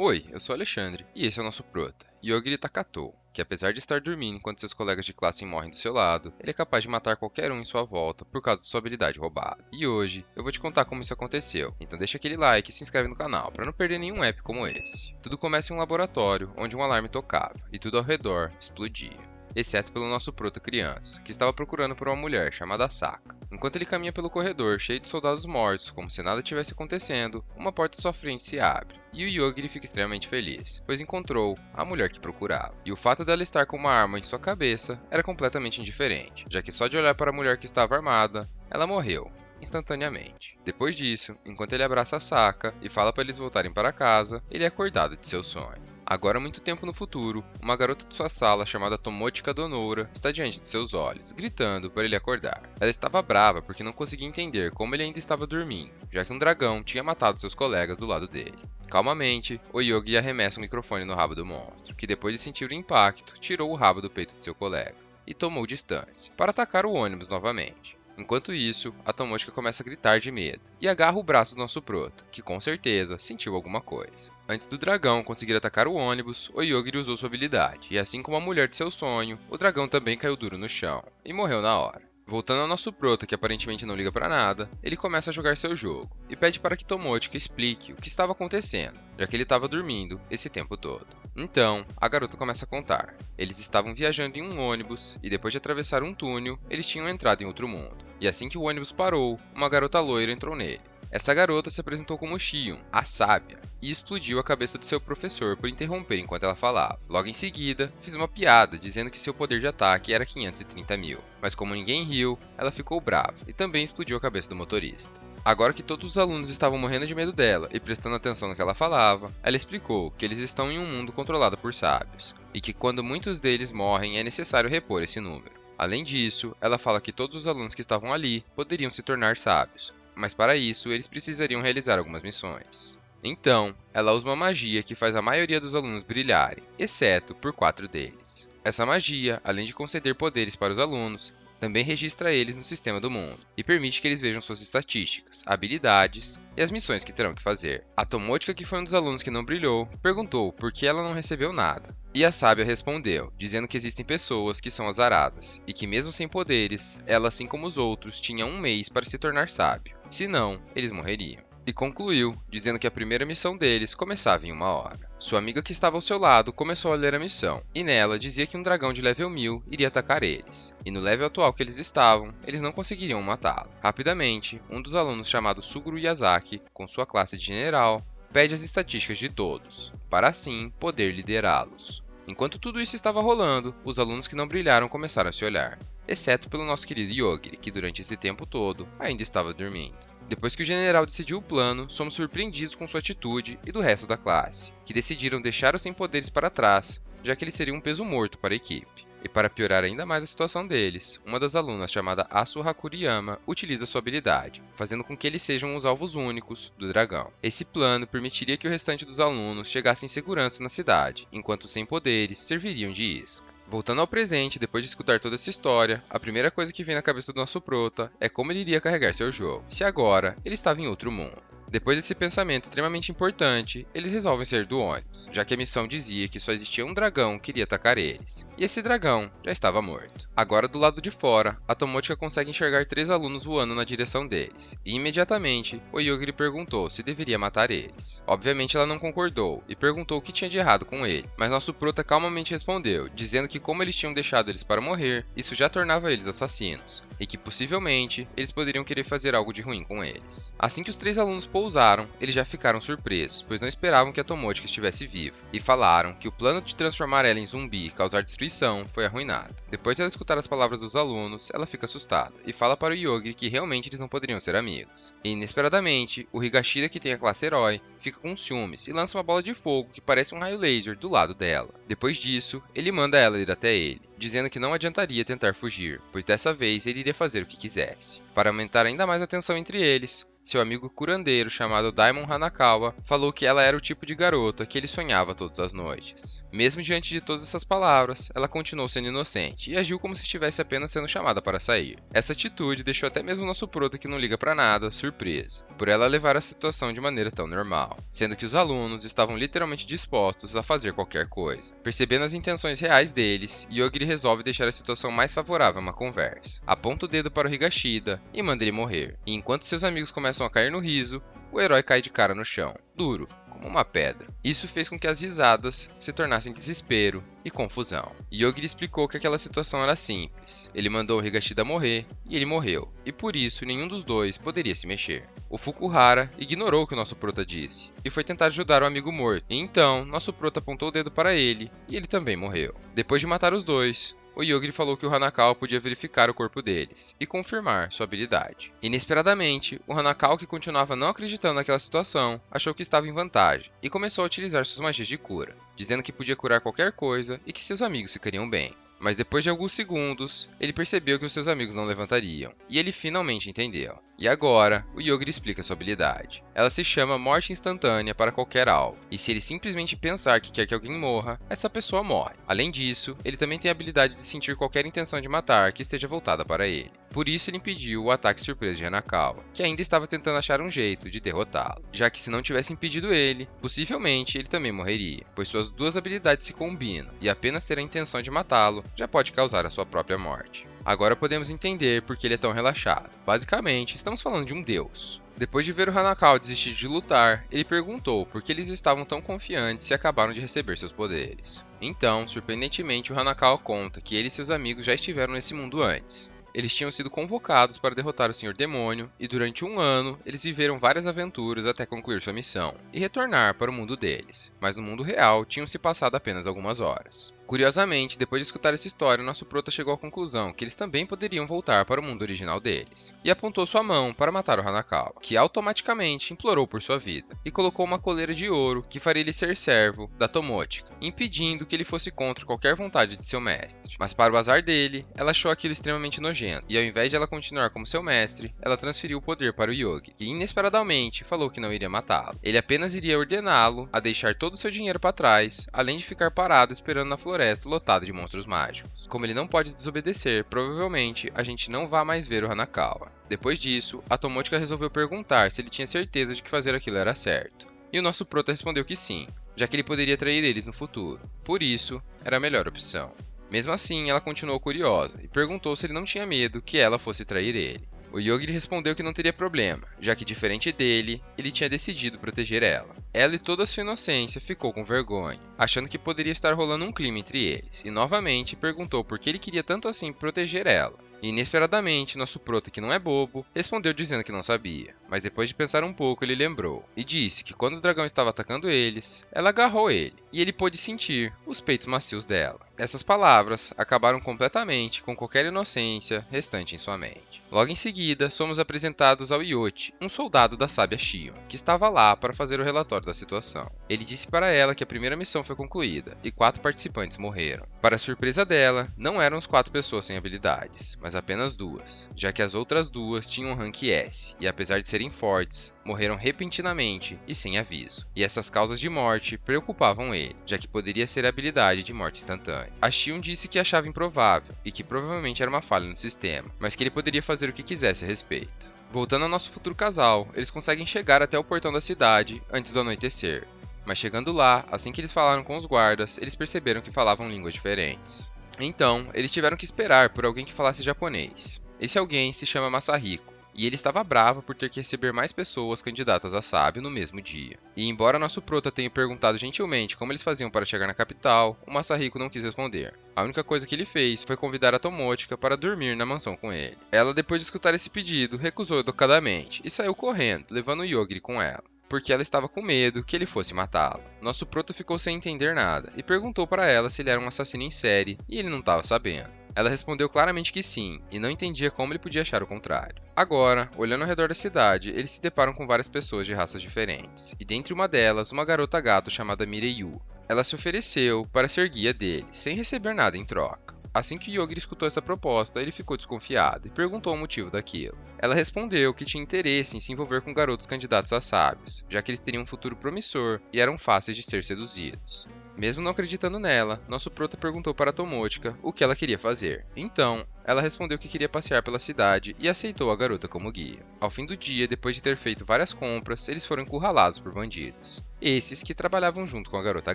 Oi, eu sou Alexandre e esse é o nosso prota, Yogiri Takatou, que apesar de estar dormindo enquanto seus colegas de classe morrem do seu lado, ele é capaz de matar qualquer um em sua volta por causa de sua habilidade roubada. E hoje eu vou te contar como isso aconteceu, então deixa aquele like e se inscreve no canal para não perder nenhum app como esse. Tudo começa em um laboratório onde um alarme tocava e tudo ao redor explodia. Exceto pelo nosso prota criança, que estava procurando por uma mulher chamada Saka. Enquanto ele caminha pelo corredor cheio de soldados mortos, como se nada tivesse acontecendo, uma porta à sua frente se abre, e o Yogiri fica extremamente feliz, pois encontrou a mulher que procurava. E o fato dela estar com uma arma em sua cabeça era completamente indiferente, já que só de olhar para a mulher que estava armada, ela morreu instantaneamente. Depois disso, enquanto ele abraça a Saka e fala para eles voltarem para casa, ele é acordado de seu sonho. Agora, muito tempo no futuro, uma garota de sua sala chamada Tomochika Donoura está diante de seus olhos, gritando para ele acordar. Ela estava brava porque não conseguia entender como ele ainda estava dormindo, já que um dragão tinha matado seus colegas do lado dele. Calmamente, o Yogi arremessa o microfone no rabo do monstro, que depois de sentir o impacto, tirou o rabo do peito de seu colega e tomou distância, para atacar o ônibus novamente. Enquanto isso, a Tomochika começa a gritar de medo e agarra o braço do nosso prota, que com certeza sentiu alguma coisa. Antes do dragão conseguir atacar o ônibus, o Yogiri usou sua habilidade, e assim como a mulher de seu sonho, o dragão também caiu duro no chão e morreu na hora. Voltando ao nosso prota, que aparentemente não liga pra nada, ele começa a jogar seu jogo e pede para que Tomochika explique o que estava acontecendo, já que ele estava dormindo esse tempo todo. Então, a garota começa a contar. Eles estavam viajando em um ônibus e depois de atravessar um túnel, eles tinham entrado em outro mundo. E assim que o ônibus parou, uma garota loira entrou nele. Essa garota se apresentou como Shion, a sábia, e explodiu a cabeça do seu professor por interromper enquanto ela falava. Logo em seguida, fez uma piada dizendo que seu poder de ataque era 530 mil, mas como ninguém riu, ela ficou brava e também explodiu a cabeça do motorista. Agora que todos os alunos estavam morrendo de medo dela e prestando atenção no que ela falava, ela explicou que eles estão em um mundo controlado por sábios, e que quando muitos deles morrem é necessário repor esse número. Além disso, ela fala que todos os alunos que estavam ali poderiam se tornar sábios, mas para isso eles precisariam realizar algumas missões. Então, ela usa uma magia que faz a maioria dos alunos brilharem, exceto por 4 deles. Essa magia, além de conceder poderes para os alunos, também registra eles no sistema do mundo e permite que eles vejam suas estatísticas, habilidades e as missões que terão que fazer. A Tomochika, que foi um dos alunos que não brilhou, perguntou por que ela não recebeu nada. E a sábia respondeu, dizendo que existem pessoas que são azaradas e que mesmo sem poderes, ela assim como os outros tinha um mês para se tornar sábio, senão eles morreriam. E concluiu, dizendo que a primeira missão deles começava em 1 hora. Sua amiga que estava ao seu lado começou a ler a missão, e nela dizia que um dragão de level 1000 iria atacar eles, e no level atual que eles estavam, eles não conseguiriam matá-lo. Rapidamente, um dos alunos chamado Suguru Yazaki, com sua classe de general, pede as estatísticas de todos, para assim poder liderá-los. Enquanto tudo isso estava rolando, os alunos que não brilharam começaram a se olhar, exceto pelo nosso querido Yogiri, que durante esse tempo todo ainda estava dormindo. Depois que o general decidiu o plano, somos surpreendidos com sua atitude e do resto da classe, que decidiram deixar os sem-poderes para trás, já que eles seriam um peso morto para a equipe. E para piorar ainda mais a situação deles, uma das alunas chamada Asu Hakuriyama utiliza sua habilidade, fazendo com que eles sejam os alvos únicos do dragão. Esse plano permitiria que o restante dos alunos chegasse em segurança na cidade, enquanto os sem-poderes serviriam de isca. Voltando ao presente, depois de escutar toda essa história, a primeira coisa que vem na cabeça do nosso prota é como ele iria carregar seu jogo, se agora ele estava em outro mundo. Depois desse pensamento extremamente importante, eles resolvem sair do ônibus, já que a missão dizia que só existia um dragão que iria atacar eles, e esse dragão já estava morto. Agora do lado de fora, a Tomochika consegue enxergar 3 alunos voando na direção deles, e imediatamente o Yogiri perguntou se deveria matar eles. Obviamente ela não concordou, e perguntou o que tinha de errado com ele, mas nosso prota calmamente respondeu, dizendo que como eles tinham deixado eles para morrer, isso já tornava eles assassinos, e que possivelmente eles poderiam querer fazer algo de ruim com eles. Assim que os 3 alunos pousaram, eles já ficaram surpresos, pois não esperavam que a Tomochika estivesse viva, e falaram que o plano de transformar ela em zumbi e causar destruição foi arruinado. Depois de ela escutar as palavras dos alunos, ela fica assustada, e fala para o Yogiri que realmente eles não poderiam ser amigos. E inesperadamente, o Higashida, que tem a classe herói, fica com ciúmes e lança uma bola de fogo que parece um raio laser do lado dela. Depois disso, ele manda ela ir até ele, dizendo que não adiantaria tentar fugir, pois dessa vez ele iria fazer o que quisesse. Para aumentar ainda mais a tensão entre eles, seu amigo curandeiro chamado Daimon Hanakawa falou que ela era o tipo de garota que ele sonhava todas as noites. Mesmo diante de todas essas palavras, ela continuou sendo inocente e agiu como se estivesse apenas sendo chamada para sair. Essa atitude deixou até mesmo nosso prota, que não liga pra nada, surpreso, por ela levar a situação de maneira tão normal, sendo que os alunos estavam literalmente dispostos a fazer qualquer coisa. Percebendo as intenções reais deles, Yogiri resolve deixar a situação mais favorável a uma conversa. Aponta o dedo para o Higashida e manda ele morrer. E enquanto seus amigos começam a cair no riso, o herói cai de cara no chão, duro, como uma pedra. Isso fez com que as risadas se tornassem desespero e confusão. Yogiri explicou que aquela situação era simples. Ele mandou o Higashida morrer e ele morreu, e por isso nenhum dos dois poderia se mexer. O Fukuhara ignorou o que o nosso prota disse e foi tentar ajudar o amigo morto. E então, nosso prota apontou o dedo para ele e ele também morreu. Depois de matar os dois, o Yogiri falou que o Hanakawa podia verificar o corpo deles e confirmar sua habilidade. Inesperadamente, o Hanakawa, que continuava não acreditando naquela situação, achou que estava em vantagem e começou a utilizar suas magias de cura, dizendo que podia curar qualquer coisa e que seus amigos ficariam bem. Mas depois de alguns segundos, ele percebeu que os seus amigos não levantariam, e ele finalmente entendeu. E agora, o Yogiri explica sua habilidade. Ela se chama Morte Instantânea para qualquer alvo, e se ele simplesmente pensar que quer que alguém morra, essa pessoa morre. Além disso, ele também tem a habilidade de sentir qualquer intenção de matar que esteja voltada para ele. Por isso ele impediu o ataque surpresa de Hanakawa, que ainda estava tentando achar um jeito de derrotá-lo, já que se não tivesse impedido ele, possivelmente ele também morreria, pois suas duas habilidades se combinam, e apenas ter a intenção de matá-lo já pode causar a sua própria morte. Agora podemos entender por que ele é tão relaxado. Basicamente, estamos falando de um deus. Depois de ver o Hanakawa desistir de lutar, ele perguntou por que eles estavam tão confiantes e acabaram de receber seus poderes. Então, surpreendentemente, o Hanakawa conta que ele e seus amigos já estiveram nesse mundo antes. Eles tinham sido convocados para derrotar o Senhor Demônio, e durante um ano, eles viveram várias aventuras até concluir sua missão, e retornar para o mundo deles. Mas no mundo real, tinham se passado apenas algumas horas. Curiosamente, depois de escutar essa história, nosso prota chegou à conclusão que eles também poderiam voltar para o mundo original deles, e apontou sua mão para matar o Hanakawa, que automaticamente implorou por sua vida, e colocou uma coleira de ouro que faria ele ser servo da Tomochika, impedindo que ele fosse contra qualquer vontade de seu mestre. Mas para o azar dele, ela achou aquilo extremamente nojento, e ao invés de ela continuar como seu mestre, ela transferiu o poder para o Yogi, que inesperadamente falou que não iria matá-lo. Ele apenas iria ordená-lo a deixar todo o seu dinheiro para trás, além de ficar parado esperando na floresta lotada de monstros mágicos. Como ele não pode desobedecer, provavelmente a gente não vai mais ver o Hanakawa. Depois disso, a Tomochika resolveu perguntar se ele tinha certeza de que fazer aquilo era certo. E o nosso prota respondeu que sim, já que ele poderia trair eles no futuro. Por isso, era a melhor opção. Mesmo assim, ela continuou curiosa e perguntou se ele não tinha medo que ela fosse trair ele. O Yogiri respondeu que não teria problema, já que, diferente dele, ele tinha decidido proteger ela. Ela e toda a sua inocência ficou com vergonha, achando que poderia estar rolando um clima entre eles, e novamente perguntou por que ele queria tanto assim proteger ela. E inesperadamente, nosso prota, que não é bobo, respondeu dizendo que não sabia, mas depois de pensar um pouco ele lembrou, e disse que quando o dragão estava atacando eles, ela agarrou ele, e ele pôde sentir os peitos macios dela. Essas palavras acabaram completamente com qualquer inocência restante em sua mente. Logo em seguida, somos apresentados ao Yoshi, um soldado da sábia Shion, que estava lá para fazer o relatório da situação. Ele disse para ela que a primeira missão foi concluída, e 4 participantes morreram. Para surpresa dela, não eram as 4 pessoas sem habilidades, mas apenas 2, já que as outras 2 tinham rank S, e apesar de serem fortes, morreram repentinamente e sem aviso. E essas causas de morte preocupavam ele, já que poderia ser a habilidade de morte instantânea. A Shion disse que achava improvável, e que provavelmente era uma falha no sistema, mas que ele poderia fazer o que quisesse a respeito. Voltando ao nosso futuro casal, eles conseguem chegar até o portão da cidade antes do anoitecer. Mas chegando lá, assim que eles falaram com os guardas, eles perceberam que falavam línguas diferentes. Então, eles tiveram que esperar por alguém que falasse japonês. Esse alguém se chama Masahiko, e ele estava bravo por ter que receber mais pessoas candidatas a sábio no mesmo dia. E embora nosso prota tenha perguntado gentilmente como eles faziam para chegar na capital, o Masahiko não quis responder. A única coisa que ele fez foi convidar a Tomochika para dormir na mansão com ele. Ela, depois de escutar esse pedido, recusou educadamente e saiu correndo, levando o Yogiri com ela, porque ela estava com medo que ele fosse matá-lo. Nosso prota ficou sem entender nada e perguntou para ela se ele era um assassino em série e ele não estava sabendo. Ela respondeu claramente que sim, e não entendia como ele podia achar o contrário. Agora, olhando ao redor da cidade, eles se deparam com várias pessoas de raças diferentes, e dentre uma delas, uma garota gato chamada Mireyu. Ela se ofereceu para ser guia dele, sem receber nada em troca. Assim que Yogiri escutou essa proposta, ele ficou desconfiado e perguntou o motivo daquilo. Ela respondeu que tinha interesse em se envolver com garotos candidatos a sábios, já que eles teriam um futuro promissor e eram fáceis de ser seduzidos. Mesmo não acreditando nela, nosso prota perguntou para Tomochika o que ela queria fazer. Então, ela respondeu que queria passear pela cidade e aceitou a garota como guia. Ao fim do dia, depois de ter feito várias compras, eles foram encurralados por bandidos. Esses que trabalhavam junto com a garota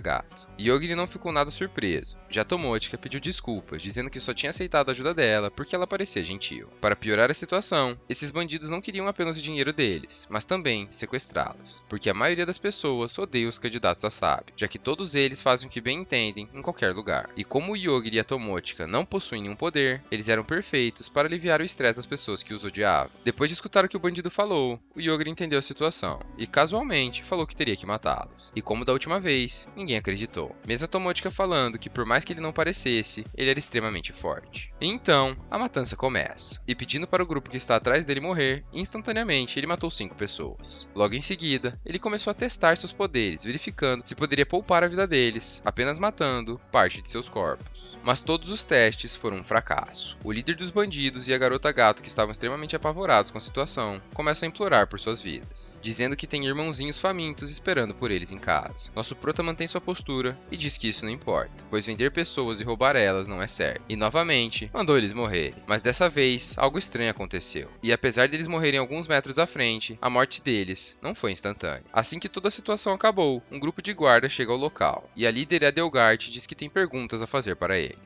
gato. Yogiri não ficou nada surpreso. Já Tomochika pediu desculpas, dizendo que só tinha aceitado a ajuda dela porque ela parecia gentil. Para piorar a situação, esses bandidos não queriam apenas o dinheiro deles, mas também sequestrá-los. Porque a maioria das pessoas odeia os candidatos a sábio, já que todos eles fazem o que bem entendem em qualquer lugar. E como o Yogiri e a Tomochika não possuem nenhum poder, eles eram perfeitos para aliviar o estresse das pessoas que os odiavam. Depois de escutar o que o bandido falou, o Yogiri entendeu a situação e casualmente falou que teria que matá-los. E como da última vez, ninguém acreditou. Mesmo a Tomochika falando que por mais que ele não parecesse, ele era extremamente forte. E então, a matança começa. E pedindo para o grupo que está atrás dele morrer, instantaneamente ele matou 5 pessoas. Logo em seguida, ele começou a testar seus poderes, verificando se poderia poupar a vida deles, apenas matando parte de seus corpos. Mas todos os testes foram um fracasso. O líder dos bandidos e a garota gato, que estavam extremamente apavorados com a situação, começam a implorar por suas vidas, dizendo que tem irmãozinhos famintos esperando por eles em casa. Nosso prota mantém sua postura e diz que isso não importa, pois vender pessoas e roubar elas não é certo. E novamente, mandou eles morrerem. Mas dessa vez, algo estranho aconteceu. E apesar deles morrerem alguns metros à frente, a morte deles não foi instantânea. Assim que toda a situação acabou, um grupo de guardas chega ao local, e a líder Adelgard diz que tem perguntas a fazer para eles.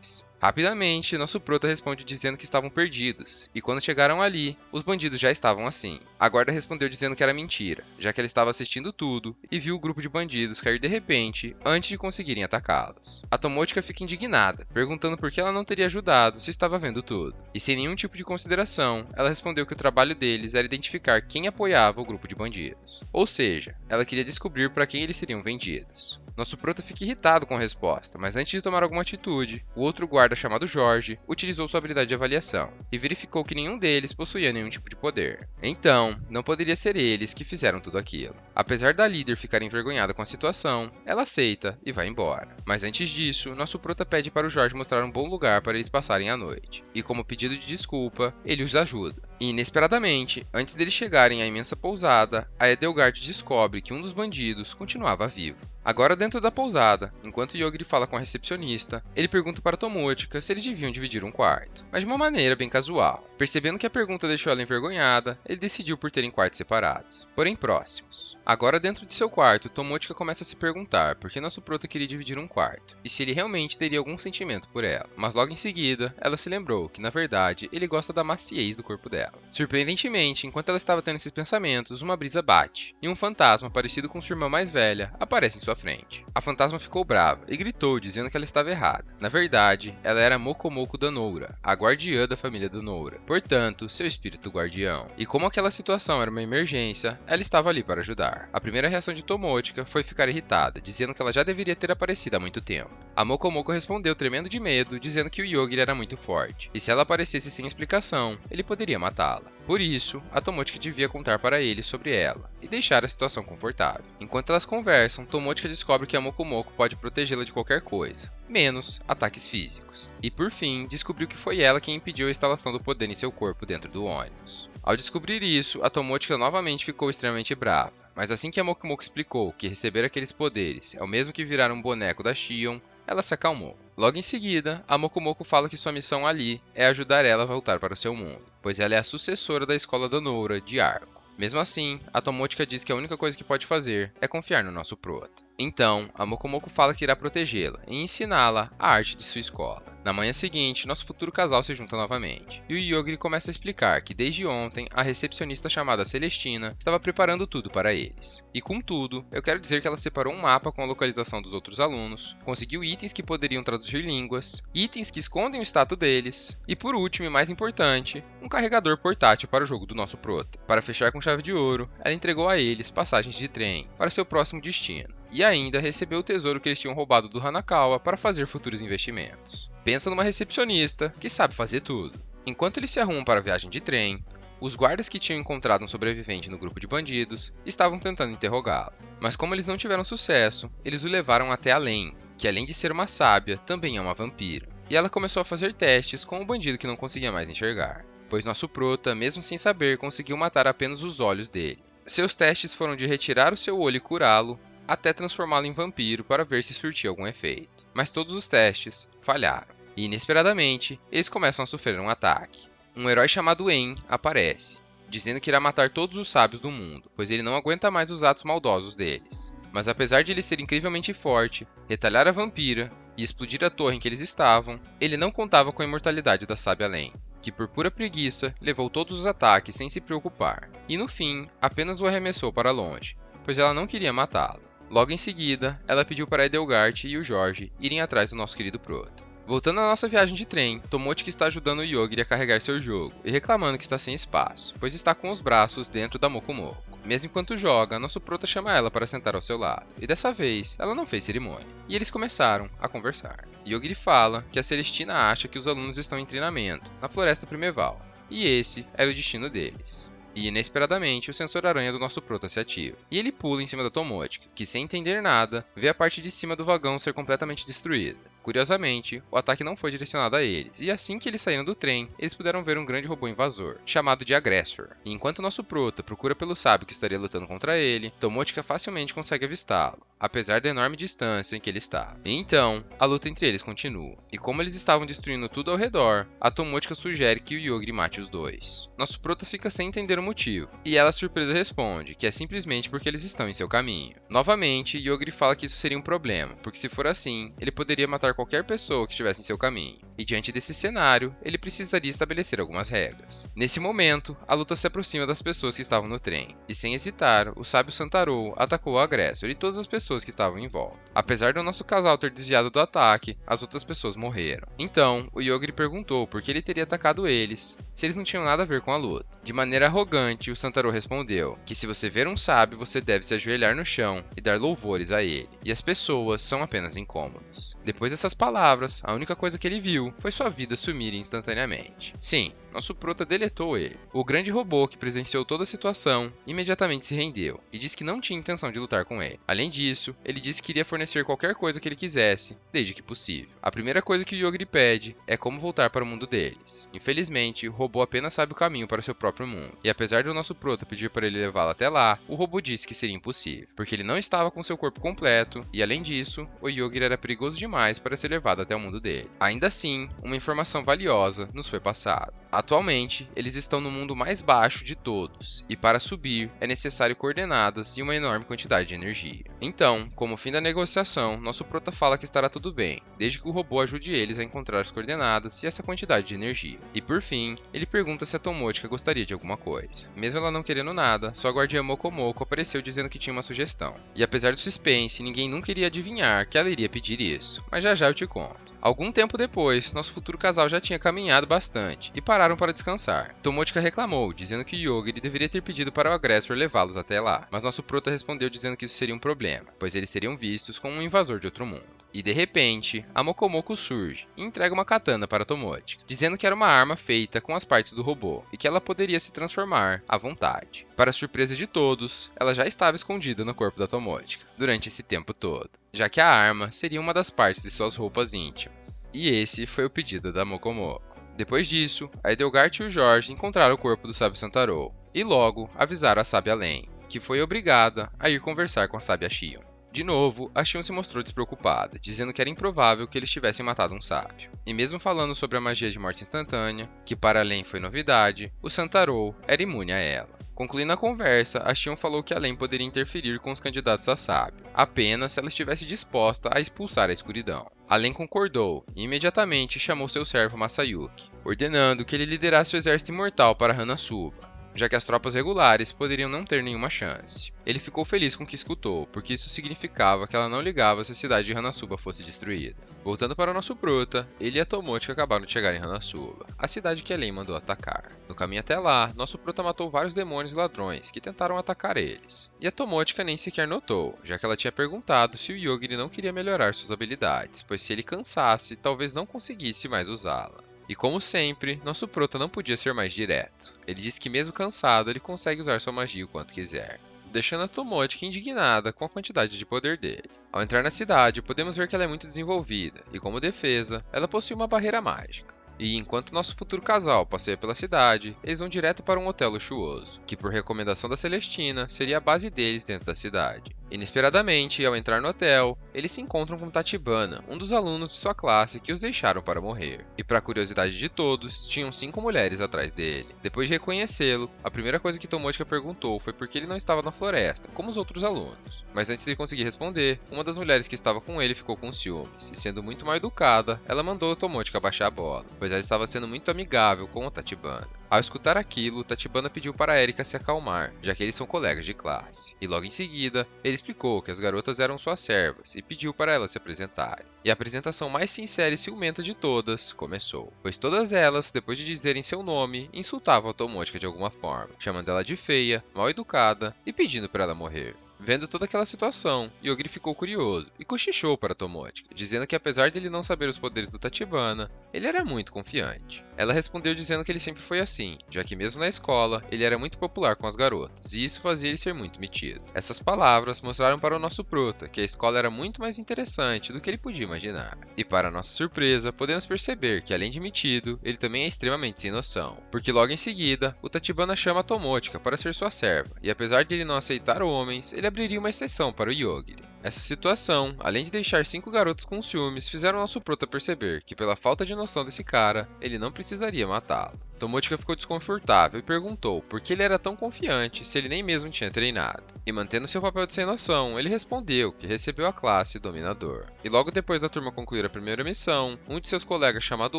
Rapidamente, nosso prota responde dizendo que estavam perdidos, e quando chegaram ali, os bandidos já estavam assim. A guarda respondeu dizendo que era mentira, já que ela estava assistindo tudo e viu o grupo de bandidos cair de repente antes de conseguirem atacá-los. A Tomochika fica indignada, perguntando por que ela não teria ajudado se estava vendo tudo. E sem nenhum tipo de consideração, ela respondeu que o trabalho deles era identificar quem apoiava o grupo de bandidos. Ou seja, ela queria descobrir para quem eles seriam vendidos. Nosso prota fica irritado com a resposta, mas antes de tomar alguma atitude, o outro guarda chamado Jorge utilizou sua habilidade de avaliação e verificou que nenhum deles possuía nenhum tipo de poder. Então, não poderia ser eles que fizeram tudo aquilo. Apesar da líder ficar envergonhada com a situação, ela aceita e vai embora. Mas antes disso, nosso prota pede para o Jorge mostrar um bom lugar para eles passarem a noite. E como pedido de desculpa, ele os ajuda. E inesperadamente, antes deles chegarem à imensa pousada, a Edelgard descobre que um dos bandidos continuava vivo. Agora dentro da pousada, enquanto Yogiri fala com a recepcionista, ele pergunta para Tomochika se eles deviam dividir um quarto, mas de uma maneira bem casual. Percebendo que a pergunta deixou ela envergonhada, ele decidiu por terem quartos separados, porém próximos. Agora dentro de seu quarto, Tomochika começa a se perguntar por que nosso prota queria dividir um quarto, e se ele realmente teria algum sentimento por ela. Mas logo em seguida, ela se lembrou que na verdade ele gosta da maciez do corpo dela. Surpreendentemente, enquanto ela estava tendo esses pensamentos, uma brisa bate, e um fantasma parecido com sua irmã mais velha aparece em sua frente. A fantasma ficou brava e gritou dizendo que ela estava errada. Na verdade, ela era Mokomoko da Noura, a guardiã da família do Noura, portanto, seu espírito guardião. E como aquela situação era uma emergência, ela estava ali para ajudar. A primeira reação de Tomochika foi ficar irritada, dizendo que ela já deveria ter aparecido há muito tempo. A Mokomoko respondeu tremendo de medo, dizendo que o Yogiri era muito forte, e se ela aparecesse sem explicação, ele poderia matá-la. Por isso, a Tomochika devia contar para ele sobre ela, e deixar a situação confortável. Enquanto elas conversam, Tomochika descobre que a Mokomoko pode protegê-la de qualquer coisa, menos ataques físicos. E por fim, descobriu que foi ela quem impediu a instalação do poder em seu corpo dentro do ônibus. Ao descobrir isso, a Tomochika novamente ficou extremamente brava, mas assim que a Mokomoko explicou que receber aqueles poderes é o mesmo que virar um boneco da Shion, ela se acalmou. Logo em seguida, a Mokomoko fala que sua missão ali é ajudar ela a voltar para o seu mundo, pois ela é a sucessora da escola da Noura de Arco. Mesmo assim, a Tomochika diz que a única coisa que pode fazer é confiar no nosso prota. Então, a Mokomoko fala que irá protegê-la e ensiná-la a arte de sua escola. Na manhã seguinte, nosso futuro casal se junta novamente, e o Yogiri começa a explicar que desde ontem, a recepcionista chamada Celestina estava preparando tudo para eles. E com tudo, eu quero dizer que ela separou um mapa com a localização dos outros alunos, conseguiu itens que poderiam traduzir línguas, itens que escondem o status deles, e por último e mais importante, um carregador portátil para o jogo do nosso prota. Para fechar com chave de ouro, ela entregou a eles passagens de trem para seu próximo destino. E ainda recebeu o tesouro que eles tinham roubado do Hanakawa para fazer futuros investimentos. Pensa numa recepcionista que sabe fazer tudo. Enquanto eles se arrumam para a viagem de trem, os guardas que tinham encontrado um sobrevivente no grupo de bandidos estavam tentando interrogá-lo. Mas como eles não tiveram sucesso, eles o levaram até Além, que além de ser uma sábia, também é uma vampira. e ela começou a fazer testes com o bandido que não conseguia mais enxergar, pois nosso prota, mesmo sem saber, conseguiu matar apenas os olhos dele. Seus testes foram de retirar o seu olho e curá-lo, até transformá-lo em vampiro para ver se surtia algum efeito. Mas todos os testes falharam, e inesperadamente, eles começam a sofrer um ataque. Um herói chamado En aparece, dizendo que irá matar todos os sábios do mundo, pois ele não aguenta mais os atos maldosos deles. Mas apesar de ele ser incrivelmente forte, retalhar a vampira e explodir a torre em que eles estavam, ele não contava com a imortalidade da sábia Len, que por pura preguiça levou todos os ataques sem se preocupar, e no fim apenas o arremessou para longe, pois ela não queria matá-lo. Logo em seguida, ela pediu para Edelgard e o Jorge irem atrás do nosso querido prota. Voltando à nossa viagem de trem, Tomotic está ajudando o Yogiri a carregar seu jogo e reclamando que está sem espaço, pois está com os braços dentro da Moko Moko. Mesmo enquanto joga, nosso prota chama ela para sentar ao seu lado, e dessa vez ela não fez cerimônia, e eles começaram a conversar. Yogiri fala que a Celestina acha que os alunos estão em treinamento na Floresta Primeval, e esse era o destino deles. E inesperadamente o sensor aranha do nosso prota se ativa, e ele pula em cima da Tomotic, que sem entender nada, vê a parte de cima do vagão ser completamente destruída. Curiosamente, o ataque não foi direcionado a eles, e assim que eles saíram do trem, eles puderam ver um grande robô invasor, chamado de Aggressor. E enquanto nosso prota procura pelo sábio que estaria lutando contra ele, Tomotica facilmente consegue avistá-lo, apesar da enorme distância em que ele estava. E então, a luta entre eles continua, e como eles estavam destruindo tudo ao redor, a Tomotica sugere que o Yogiri mate os dois. Nosso prota fica sem entender o motivo, e ela surpresa responde que é simplesmente porque eles estão em seu caminho. Novamente, Yogiri fala que isso seria um problema, porque se for assim, ele poderia matar qualquer pessoa que estivesse em seu caminho, e diante desse cenário, ele precisaria estabelecer algumas regras. Nesse momento, a luta se aproxima das pessoas que estavam no trem, e sem hesitar, o sábio Santarou atacou o Aggressor e todas as pessoas que estavam em volta. Apesar do nosso casal ter desviado do ataque, as outras pessoas morreram. Então, o Yogiri perguntou por que ele teria atacado eles, se eles não tinham nada a ver com a luta. De maneira arrogante, o Santarou respondeu que se você ver um sábio, você deve se ajoelhar no chão e dar louvores a ele, e as pessoas são apenas incômodos. Depois dessas palavras, a única coisa que ele viu foi sua vida sumir instantaneamente. Sim, nosso prota deletou ele. O grande robô que presenciou toda a situação imediatamente se rendeu e disse que não tinha intenção de lutar com ele. Além disso, ele disse que iria fornecer qualquer coisa que ele quisesse, desde que possível. A primeira coisa que o Yogiri pede é como voltar para o mundo deles. Infelizmente, o robô apenas sabe o caminho para seu próprio mundo, e apesar do nosso prota pedir para ele levá-lo até lá, o robô disse que seria impossível, porque ele não estava com seu corpo completo, e além disso, o Yogiri era perigoso demais para ser levado até o mundo dele. Ainda assim, uma informação valiosa nos foi passada. Atualmente, eles estão no mundo mais baixo de todos, e para subir é necessário coordenadas e uma enorme quantidade de energia. Então, como fim da negociação, nosso prota fala que estará tudo bem, desde que o robô ajude eles a encontrar as coordenadas e essa quantidade de energia. E por fim, ele pergunta se a Tomotica gostaria de alguma coisa. Mesmo ela não querendo nada, sua guardiã Moko Moko apareceu dizendo que tinha uma sugestão. E apesar do suspense, ninguém nunca iria adivinhar que ela iria pedir isso, mas já já eu te conto. Algum tempo depois, nosso futuro casal já tinha caminhado bastante e pararam para descansar. Tomotica reclamou, dizendo que Yogiri deveria ter pedido para o Aggressor levá-los até lá, mas nosso prota respondeu dizendo que isso seria um problema, pois eles seriam vistos como um invasor de outro mundo. E de repente, a Moko Moko surge e entrega uma katana para Tomotica, dizendo que era uma arma feita com as partes do robô e que ela poderia se transformar à vontade. Para surpresa de todos, ela já estava escondida no corpo da Tomotica durante esse tempo todo, já que a arma seria uma das partes de suas roupas íntimas. E esse foi o pedido da Moko Moko. Depois disso, a Edelgard e o Jorge encontraram o corpo do sábio Santarou e logo avisaram a sábia Len, que foi obrigada a ir conversar com a sábia Xion. De novo, a Xion se mostrou despreocupada, dizendo que era improvável que eles tivessem matado um sábio. E mesmo falando sobre a magia de morte instantânea, que para Len foi novidade, o Santarou era imune a ela. Concluindo a conversa, a Xion falou que a Len poderia interferir com os candidatos a sábio, apenas se ela estivesse disposta a expulsar a escuridão. A Len concordou e imediatamente chamou seu servo Masayuki, ordenando que ele liderasse o exército imortal para Hanazuba, já que as tropas regulares poderiam não ter nenhuma chance. Ele ficou feliz com o que escutou, porque isso significava que ela não ligava se a cidade de Hanazuba fosse destruída. Voltando para o nosso prota, ele e a Tomotica acabaram de chegar em Hanazuba, a cidade que Len mandou atacar. No caminho até lá, nosso prota matou vários demônios e ladrões que tentaram atacar eles. E a Tomotica nem sequer notou, já que ela tinha perguntado se o Yogiri não queria melhorar suas habilidades, pois se ele cansasse, talvez não conseguisse mais usá-la. E como sempre, nosso prota não podia ser mais direto. Ele disse que mesmo cansado, ele consegue usar sua magia o quanto quiser. deixando a Tomotica indignada com a quantidade de poder dele. Ao entrar na cidade, podemos ver que ela é muito desenvolvida, e como defesa, ela possui uma barreira mágica. E enquanto nosso futuro casal passeia pela cidade, eles vão direto para um hotel luxuoso, que por recomendação da Celestina, seria a base deles dentro da cidade. Inesperadamente, ao entrar no hotel, eles se encontram com Tachibana, um dos alunos de sua classe que os deixaram para morrer. E para curiosidade de todos, tinham 5 mulheres atrás dele. Depois de reconhecê-lo, a primeira coisa que Tomotica perguntou foi por que ele não estava na floresta, como os outros alunos. Mas antes de ele conseguir responder, uma das mulheres que estava com ele ficou com ciúmes, e sendo muito mal educada, ela mandou Tomotica baixar a bola, pois ela estava sendo muito amigável com o Tachibana. Ao escutar aquilo, Tachibana pediu para Erika se acalmar, já que eles são colegas de classe. E logo em seguida, ele explicou que as garotas eram suas servas e pediu para elas se apresentarem. E a apresentação mais sincera e ciumenta de todas começou, pois todas elas, depois de dizerem seu nome, insultavam a Tomotica de alguma forma, chamando ela de feia, mal educada e pedindo para ela morrer. Vendo toda aquela situação, Yogiri ficou curioso e cochichou para Tomotica, dizendo que apesar de ele não saber os poderes do Tachibana, ele era muito confiante. Ela respondeu dizendo que ele sempre foi assim, já que mesmo na escola, ele era muito popular com as garotas, e isso fazia ele ser muito metido. Essas palavras mostraram para o nosso prota que a escola era muito mais interessante do que ele podia imaginar. E para nossa surpresa, podemos perceber que além de metido, ele também é extremamente sem noção, porque logo em seguida, o Tachibana chama a Tomotica para ser sua serva, e apesar de ele não aceitar homens, ele abriria uma exceção para o Yogiri. Essa situação, além de deixar 5 garotos com ciúmes, fizeram nosso prota perceber que pela falta de noção desse cara, ele não precisaria matá-lo. Tomotica ficou desconfortável e perguntou por que ele era tão confiante se ele nem mesmo tinha treinado. E mantendo seu papel de sem noção, ele respondeu que recebeu a classe Dominador. E logo depois da turma concluir a primeira missão, um de seus colegas chamado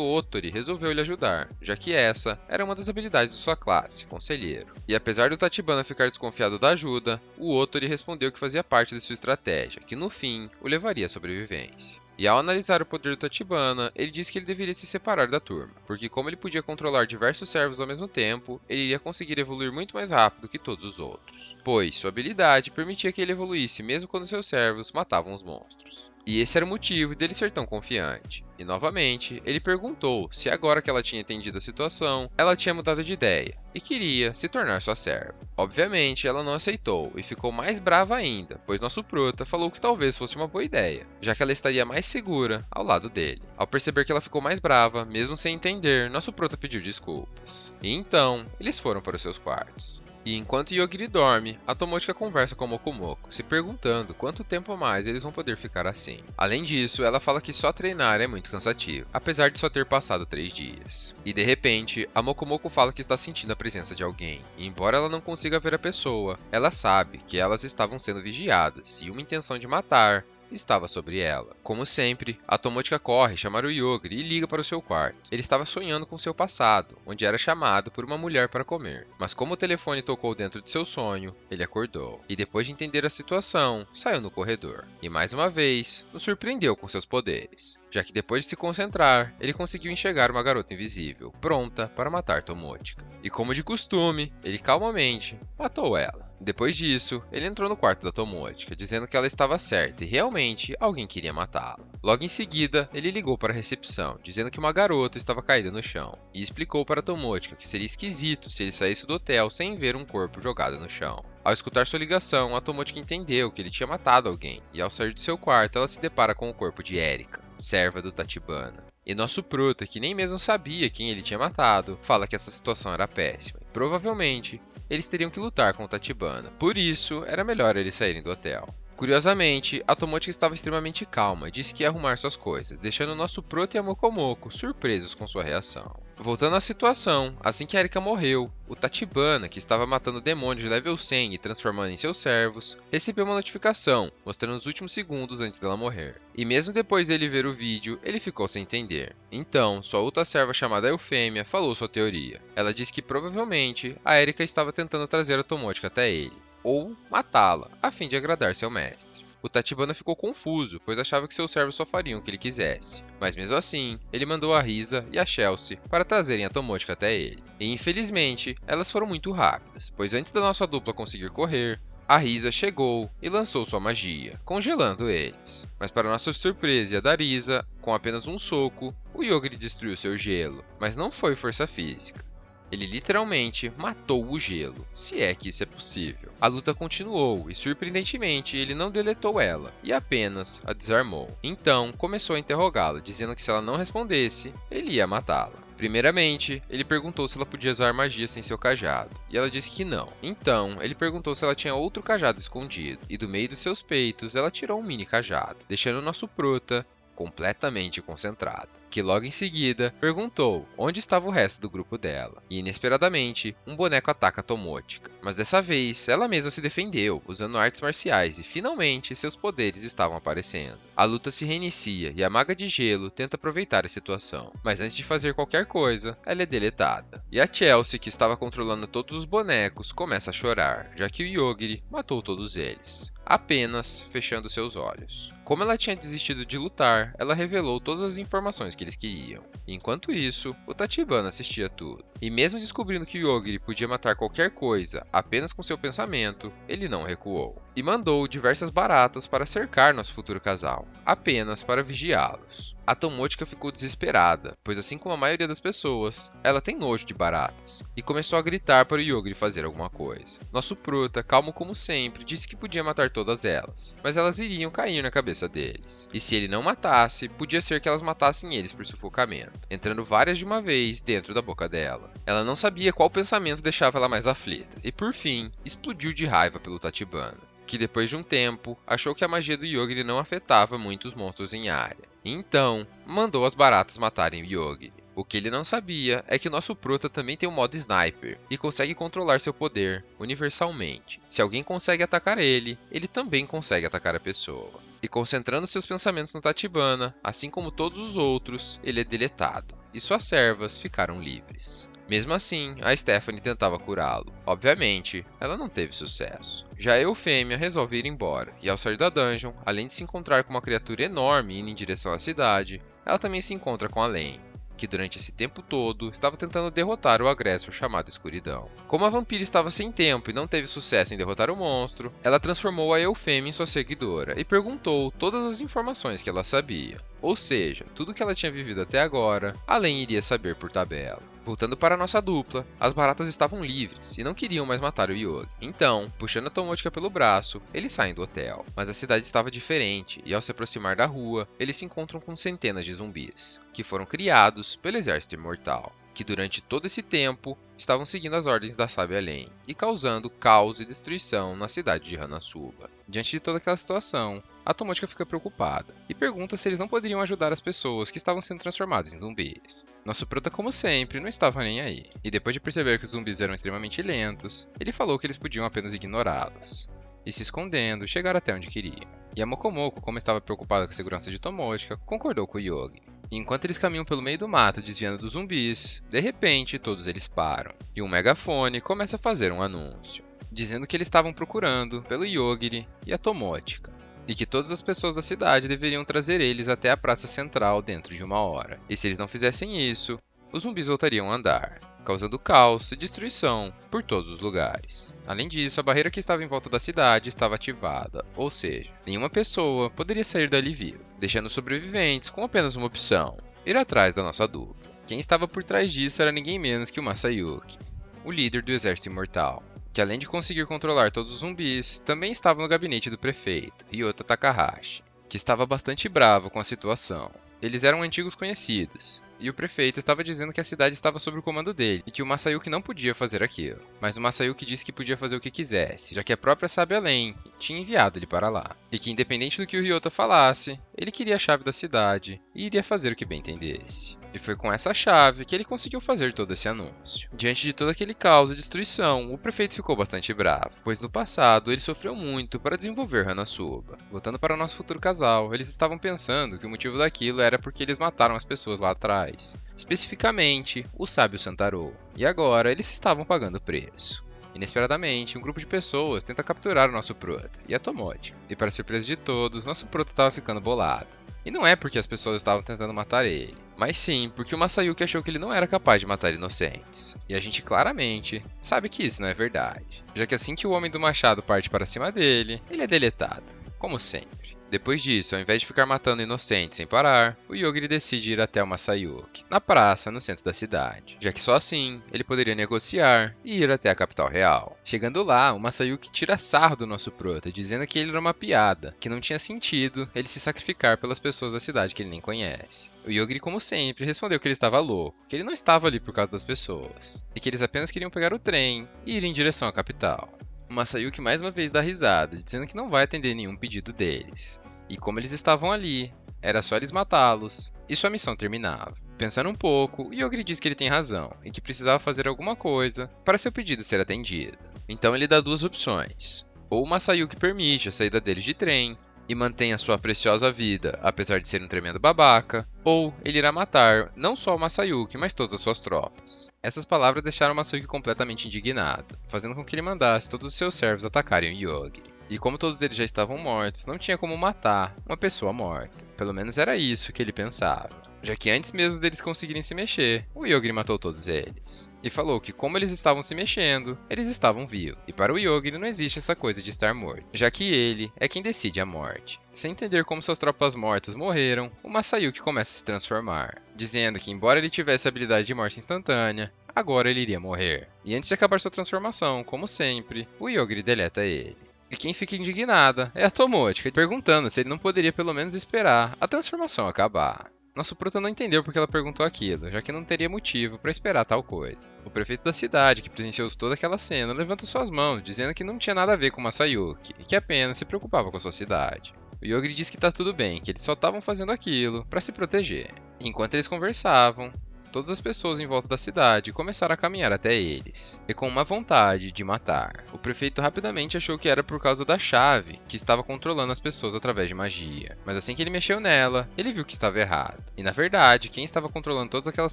Otori resolveu lhe ajudar, já que essa era uma das habilidades de sua classe, Conselheiro. E apesar do Tachibana ficar desconfiado da ajuda, o Otori respondeu que fazia parte de sua estratégia, que no fim o levaria à sobrevivência. E ao analisar o poder do Tachibana, ele disse que ele deveria se separar da turma, porque como ele podia controlar diversos servos ao mesmo tempo, ele iria conseguir evoluir muito mais rápido que todos os outros, pois sua habilidade permitia que ele evoluísse mesmo quando seus servos matavam os monstros. E esse era o motivo dele ser tão confiante. E novamente, ele perguntou se agora que ela tinha entendido a situação, ela tinha mudado de ideia e queria se tornar sua serva. Obviamente, ela não aceitou e ficou mais brava ainda, pois nosso prota falou que talvez fosse uma boa ideia, já que ela estaria mais segura ao lado dele. Ao perceber que ela ficou mais brava, mesmo sem entender, nosso prota pediu desculpas. E então, eles foram para os seus quartos. E enquanto Yogiri dorme, a Tomotica conversa com Mokomoko, se perguntando quanto tempo a mais eles vão poder ficar assim. Além disso, ela fala que só treinar é muito cansativo, apesar de só ter passado 3 dias. E de repente, a Mokomoko fala que está sentindo a presença de alguém, e embora ela não consiga ver a pessoa, ela sabe que elas estavam sendo vigiadas, e uma intenção de matar estava sobre ela. Como sempre, a Tomotica corre chamar o Yogiri e liga para o seu quarto. Ele estava sonhando com seu passado, onde era chamado por uma mulher para comer. Mas como o telefone tocou dentro de seu sonho, ele acordou. E depois de entender a situação, saiu no corredor. E mais uma vez, nos surpreendeu com seus poderes, já que depois de se concentrar, ele conseguiu enxergar uma garota invisível, pronta para matar Tomotica. E como de costume, ele calmamente matou ela. Depois disso, ele entrou no quarto da Tomotica, dizendo que ela estava certa e realmente alguém queria matá-la. Logo em seguida, ele ligou para a recepção, dizendo que uma garota estava caída no chão, e explicou para Tomotica que seria esquisito se ele saísse do hotel sem ver um corpo jogado no chão. Ao escutar sua ligação, a Tomotica entendeu que ele tinha matado alguém, e ao sair de seu quarto, ela se depara com o corpo de Erika, serva do Tachibana. E nosso prota, que nem mesmo sabia quem ele tinha matado, fala que essa situação era péssima, e provavelmente eles teriam que lutar com o Tachibana. Por isso, era melhor eles saírem do hotel. Curiosamente, a Tomotica estava extremamente calma e disse que ia arrumar suas coisas, deixando nosso prota e a Mokomoko surpresos com sua reação. Voltando à situação, assim que Erika morreu, o Tachibana, que estava matando demônios de level 100 e transformando em seus servos, recebeu uma notificação, mostrando os últimos segundos antes dela morrer. E mesmo depois dele ver o vídeo, ele ficou sem entender. Então, sua outra serva chamada Eufêmia falou sua teoria. Ela disse que provavelmente a Erika estava tentando trazer a Tomotica até ele, ou matá-la, a fim de agradar seu mestre. O Tachibana ficou confuso, pois achava que seus servos só fariam o que ele quisesse. Mas mesmo assim, ele mandou a Risa e a Chelsea para trazerem a Tomotica até ele. E infelizmente, elas foram muito rápidas, pois antes da nossa dupla conseguir correr, a Risa chegou e lançou sua magia, congelando eles. Mas para nossa surpresa e a da Risa, com apenas um soco, o Yogiri destruiu seu gelo, mas não foi força física. Ele literalmente matou o gelo, se é que isso é possível. A luta continuou e, surpreendentemente, ele não deletou ela e apenas a desarmou. Então, começou a interrogá-la, dizendo que se ela não respondesse, ele ia matá-la. Primeiramente, ele perguntou se ela podia usar magia sem seu cajado, e ela disse que não. Então, ele perguntou se ela tinha outro cajado escondido, e do meio dos seus peitos ela tirou um mini cajado, deixando nosso prota completamente concentrada, que logo em seguida perguntou onde estava o resto do grupo dela. E inesperadamente, um boneco ataca a Tomotica, mas dessa vez ela mesma se defendeu, usando artes marciais e finalmente seus poderes estavam aparecendo. A luta se reinicia e a maga de gelo tenta aproveitar a situação, mas antes de fazer qualquer coisa, ela é deletada. E a Chelsea, que estava controlando todos os bonecos, começa a chorar, já que o Yogiri matou todos eles, apenas fechando seus olhos. Como ela tinha desistido de lutar, ela revelou todas as informações que eles queriam. Enquanto isso, o Tachibana assistia tudo. E mesmo descobrindo que o Yogiri podia matar qualquer coisa apenas com seu pensamento, ele não recuou. E mandou diversas baratas para cercar nosso futuro casal, apenas para vigiá-los. A Tomotica ficou desesperada, pois assim como a maioria das pessoas, ela tem nojo de baratas, e começou a gritar para o Yogiri fazer alguma coisa. Nosso prota, calmo como sempre, disse que podia matar todas elas, mas elas iriam cair na cabeça deles. E se ele não matasse, podia ser que elas matassem eles por sufocamento, entrando várias de uma vez dentro da boca dela. Ela não sabia qual pensamento deixava ela mais aflita, e por fim, explodiu de raiva pelo Tachibana, que depois de um tempo, achou que a magia do Yogiri não afetava muitos monstros em área. Então, mandou as baratas matarem o Yogiri. O que ele não sabia é que o nosso prota também tem um modo sniper e consegue controlar seu poder universalmente. Se alguém consegue atacar ele, ele também consegue atacar a pessoa. E concentrando seus pensamentos no Tachibana, assim como todos os outros, ele é deletado, e suas servas ficaram livres. Mesmo assim, a Stephanie tentava curá-lo. Obviamente, ela não teve sucesso. Já a Eufêmia resolve ir embora, e ao sair da dungeon, além de se encontrar com uma criatura enorme indo em direção à cidade, ela também se encontra com a Lane, que durante esse tempo todo estava tentando derrotar o agressor chamado Escuridão. Como a vampira estava sem tempo e não teve sucesso em derrotar o monstro, ela transformou a Eufêmia em sua seguidora e perguntou todas as informações que ela sabia. Ou seja, tudo que ela tinha vivido até agora, a Lane iria saber por tabela. Voltando para nossa dupla, as baratas estavam livres e não queriam mais matar o Yogi. Então, puxando a Tomotica pelo braço, eles saem do hotel. Mas a cidade estava diferente e ao se aproximar da rua, eles se encontram com centenas de zumbis, que foram criados pelo Exército Imortal, que durante todo esse tempo estavam seguindo as ordens da Sábia Lane e causando caos e destruição na cidade de Hanazuba. Diante de toda aquela situação, a Tomotica fica preocupada e pergunta se eles não poderiam ajudar as pessoas que estavam sendo transformadas em zumbis. Nosso prota, como sempre, não estava nem aí, e depois de perceber que os zumbis eram extremamente lentos, ele falou que eles podiam apenas ignorá-los. E se escondendo, chegaram até onde queriam. E a Mokomoko, como estava preocupada com a segurança de Tomotica, concordou com o Yogi. E enquanto eles caminham pelo meio do mato desviando dos zumbis, de repente todos eles param, e um megafone começa a fazer um anúncio, dizendo que eles estavam procurando pelo Yogiri e a Tomotica, e que todas as pessoas da cidade deveriam trazer eles até a praça central dentro de 1 hora. E se eles não fizessem isso, os zumbis voltariam a andar, causando caos e destruição por todos os lugares. Além disso, a barreira que estava em volta da cidade estava ativada, ou seja, nenhuma pessoa poderia sair dali viva, deixando os sobreviventes com apenas uma opção: ir atrás da nossa dupla. Quem estava por trás disso era ninguém menos que o Masayuki, o líder do Exército Imortal, que além de conseguir controlar todos os zumbis, também estava no gabinete do prefeito, Ryota Takahashi, que estava bastante bravo com a situação. Eles eram antigos conhecidos, e o prefeito estava dizendo que a cidade estava sob o comando dele, e que o Masayuki não podia fazer aquilo. Mas o Masayuki disse que podia fazer o que quisesse, já que a própria Sábia Lane tinha enviado ele para lá. E que independente do que o Ryota falasse, ele queria a chave da cidade, e iria fazer o que bem entendesse. E foi com essa chave que ele conseguiu fazer todo esse anúncio. Diante de todo aquele caos e destruição, o prefeito ficou bastante bravo, pois no passado ele sofreu muito para desenvolver Hanazuba. Voltando para o nosso futuro casal, eles estavam pensando que o motivo daquilo era porque eles mataram as pessoas lá atrás, especificamente o sábio Santaro, e agora eles estavam pagando o preço. Inesperadamente, um grupo de pessoas tenta capturar o nosso prota e a Tomotica, e para surpresa de todos, nosso prota estava ficando bolado. E não é porque as pessoas estavam tentando matar ele, mas sim porque o Masayuki achou que ele não era capaz de matar inocentes. E a gente claramente sabe que isso não é verdade, já que assim que o homem do machado parte para cima dele, ele é deletado, como sempre. Depois disso, ao invés de ficar matando inocentes sem parar, o Yogiri decide ir até o Masayuki, na praça no centro da cidade, já que só assim ele poderia negociar e ir até a capital real. Chegando lá, o Masayuki tira sarro do nosso prota, dizendo que ele era uma piada, que não tinha sentido ele se sacrificar pelas pessoas da cidade que ele nem conhece. O Yogiri, como sempre, respondeu que ele estava louco, que ele não estava ali por causa das pessoas, e que eles apenas queriam pegar o trem e ir em direção à capital. O Masayuki mais uma vez dá risada, dizendo que não vai atender nenhum pedido deles. E como eles estavam ali, era só eles matá-los, e sua missão terminava. Pensando um pouco, o Yogiri diz que ele tem razão, e que precisava fazer alguma coisa para seu pedido ser atendido. Então ele dá duas opções. Ou o Masayuki permite a saída deles de trem, e mantém a sua preciosa vida, apesar de ser um tremendo babaca, ou ele irá matar não só o Masayuki, mas todas as suas tropas. Essas palavras deixaram o Masayuki completamente indignado, fazendo com que ele mandasse todos os seus servos atacarem o Yogiri. E como todos eles já estavam mortos, não tinha como matar uma pessoa morta. Pelo menos era isso que ele pensava. Já que antes mesmo deles conseguirem se mexer, o Yogiri matou todos eles. E falou que como eles estavam se mexendo, eles estavam vivos. E para o Yogiri não existe essa coisa de estar morto, já que ele é quem decide a morte. Sem entender como suas tropas mortas morreram, o Masayuki começa a se transformar, dizendo que embora ele tivesse a habilidade de morte instantânea, agora ele iria morrer. E antes de acabar sua transformação, como sempre, o Yogiri deleta ele. E quem fica indignada é a Tomochika, perguntando se ele não poderia pelo menos esperar a transformação acabar. Nosso prota não entendeu porque ela perguntou aquilo, já que não teria motivo para esperar tal coisa. O prefeito da cidade, que presenciou toda aquela cena, levanta suas mãos, dizendo que não tinha nada a ver com Masayuki, e que apenas se preocupava com a sua cidade. O Yogiri diz que tá tudo bem, que eles só estavam fazendo aquilo para se proteger. Enquanto eles conversavam, todas as pessoas em volta da cidade começaram a caminhar até eles, e com uma vontade de matar. O prefeito rapidamente achou que era por causa da chave, que estava controlando as pessoas através de magia. Mas assim que ele mexeu nela, ele viu que estava errado. E na verdade, quem estava controlando todas aquelas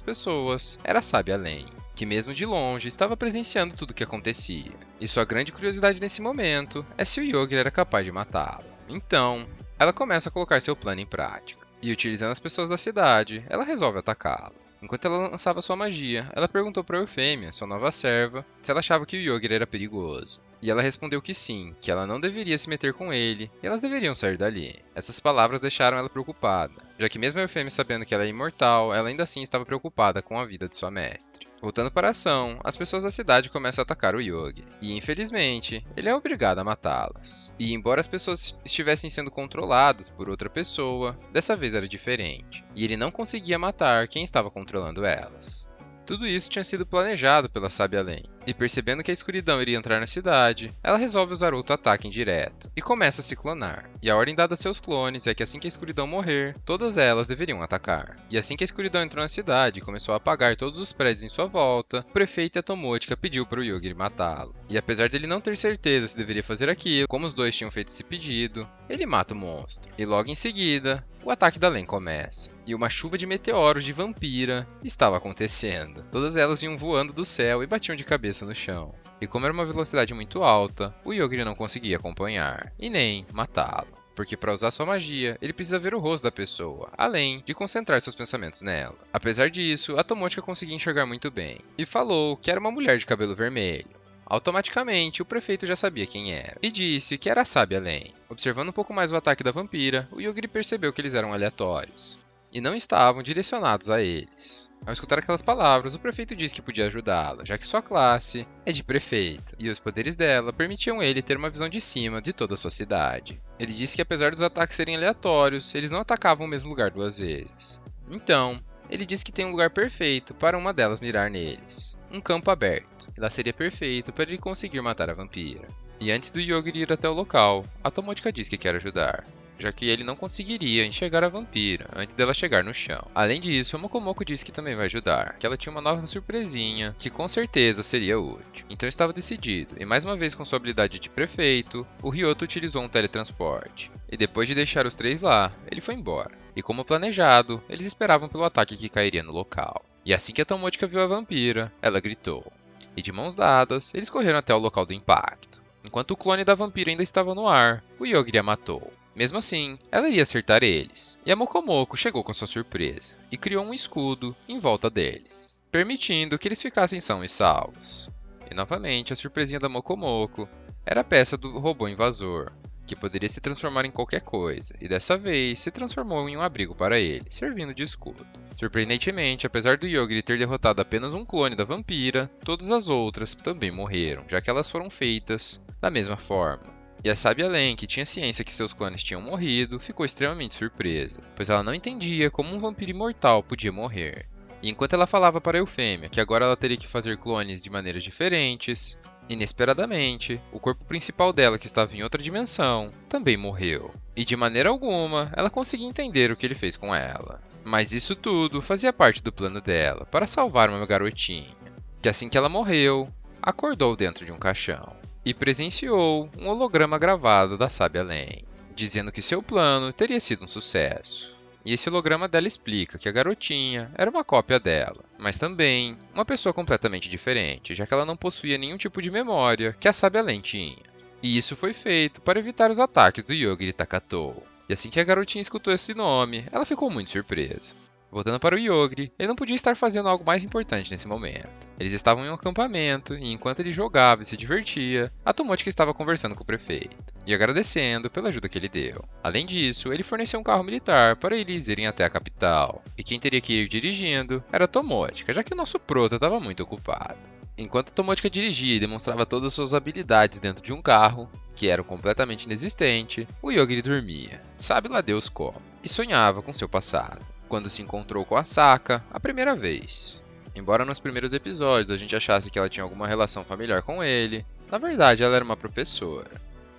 pessoas era a Sábia Len, que mesmo de longe estava presenciando tudo o que acontecia. E sua grande curiosidade nesse momento é se o Yogiri era capaz de matá-lo. Então, ela começa a colocar seu plano em prática. E utilizando as pessoas da cidade, ela resolve atacá-lo. Enquanto ela lançava sua magia, ela perguntou para Eufêmia, sua nova serva, se ela achava que o Yogiri era perigoso. E ela respondeu que sim, que ela não deveria se meter com ele, e elas deveriam sair dali. Essas palavras deixaram ela preocupada, já que mesmo a Eufêmia sabendo que ela é imortal, ela ainda assim estava preocupada com a vida de sua mestre. Voltando para a ação, as pessoas da cidade começam a atacar o Yogiri, e infelizmente, ele é obrigado a matá-las. E embora as pessoas estivessem sendo controladas por outra pessoa, dessa vez era diferente, e ele não conseguia matar quem estava controlando elas. Tudo isso tinha sido planejado pela Sábia Len, e percebendo que a escuridão iria entrar na cidade, ela resolve usar outro ataque indireto, e começa a se clonar. E a ordem dada a seus clones é que assim que a escuridão morrer, todas elas deveriam atacar. E assim que a escuridão entrou na cidade e começou a apagar todos os prédios em sua volta, o prefeito e a Tomochika pediu para o Yogiri matá-lo. E apesar dele não ter certeza se deveria fazer aquilo, como os dois tinham feito esse pedido, ele mata o monstro. E logo em seguida, o ataque da Len começa. E uma chuva de meteoros de vampira estava acontecendo. Todas elas vinham voando do céu e batiam de cabeça no chão. E como era uma velocidade muito alta, o Yogiri não conseguia acompanhar, e nem matá-lo. Porque para usar sua magia, ele precisa ver o rosto da pessoa, além de concentrar seus pensamentos nela. Apesar disso, a Tomochika conseguia enxergar muito bem, e falou que era uma mulher de cabelo vermelho. Automaticamente, o prefeito já sabia quem era, e disse que era a Sábia Len. Observando um pouco mais o ataque da vampira, o Yogiri percebeu que eles eram aleatórios, e não estavam direcionados a eles. Ao escutar aquelas palavras, o prefeito disse que podia ajudá-la, já que sua classe é de prefeito, e os poderes dela permitiam ele ter uma visão de cima de toda a sua cidade. Ele disse que apesar dos ataques serem aleatórios, eles não atacavam o mesmo lugar duas vezes. Então, ele disse que tem um lugar perfeito para uma delas mirar neles. Um campo aberto, e lá seria perfeito para ele conseguir matar a vampira. E antes do Yogiri ir até o local, a Tomochika disse que quer ajudar, já que ele não conseguiria enxergar a vampira antes dela chegar no chão. Além disso, a Mokomoko disse que também vai ajudar, que ela tinha uma nova surpresinha que com certeza seria útil. Então estava decidido, e mais uma vez com sua habilidade de prefeito, o Ryoto utilizou um teletransporte. E depois de deixar os três lá, ele foi embora. E como planejado, eles esperavam pelo ataque que cairia no local. E assim que a Tomochika viu a vampira, ela gritou. E de mãos dadas, eles correram até o local do impacto. Enquanto o clone da vampira ainda estava no ar, o Yogiri a matou. Mesmo assim, ela iria acertar eles, e a Mokomoko chegou com sua surpresa, e criou um escudo em volta deles, permitindo que eles ficassem sãos e salvos. E novamente, a surpresinha da Mokomoko era a peça do robô invasor, que poderia se transformar em qualquer coisa, e dessa vez se transformou em um abrigo para ele, servindo de escudo. Surpreendentemente, apesar do Yogiri ter derrotado apenas um clone da vampira, todas as outras também morreram, já que elas foram feitas da mesma forma. E a sábia Len, que tinha ciência que seus clones tinham morrido, ficou extremamente surpresa, pois ela não entendia como um vampiro imortal podia morrer. E enquanto ela falava para Eufêmia que agora ela teria que fazer clones de maneiras diferentes, inesperadamente, o corpo principal dela, que estava em outra dimensão, também morreu. E de maneira alguma, ela conseguia entender o que ele fez com ela. Mas isso tudo fazia parte do plano dela, para salvar uma garotinha, que assim que ela morreu, acordou dentro de um caixão e presenciou um holograma gravado da sábia Len, dizendo que seu plano teria sido um sucesso. E esse holograma dela explica que a garotinha era uma cópia dela, mas também uma pessoa completamente diferente, já que ela não possuía nenhum tipo de memória que a sábia Len tinha. E isso foi feito para evitar os ataques do Yogiri Takatou. E assim que a garotinha escutou esse nome, ela ficou muito surpresa. Voltando para o Yogiri, ele não podia estar fazendo algo mais importante nesse momento. Eles estavam em um acampamento e enquanto ele jogava e se divertia, a Tomotica estava conversando com o prefeito e agradecendo pela ajuda que ele deu. Além disso, ele forneceu um carro militar para eles irem até a capital. E quem teria que ir dirigindo era a Tomotica, já que o nosso prota estava muito ocupado. Enquanto a Tomotica dirigia e demonstrava todas as suas habilidades dentro de um carro, que eram completamente inexistente, o Yogiri dormia, sabe lá Deus como, e sonhava com seu passado, quando se encontrou com a Saka a primeira vez. Embora nos primeiros episódios a gente achasse que ela tinha alguma relação familiar com ele, na verdade ela era uma professora.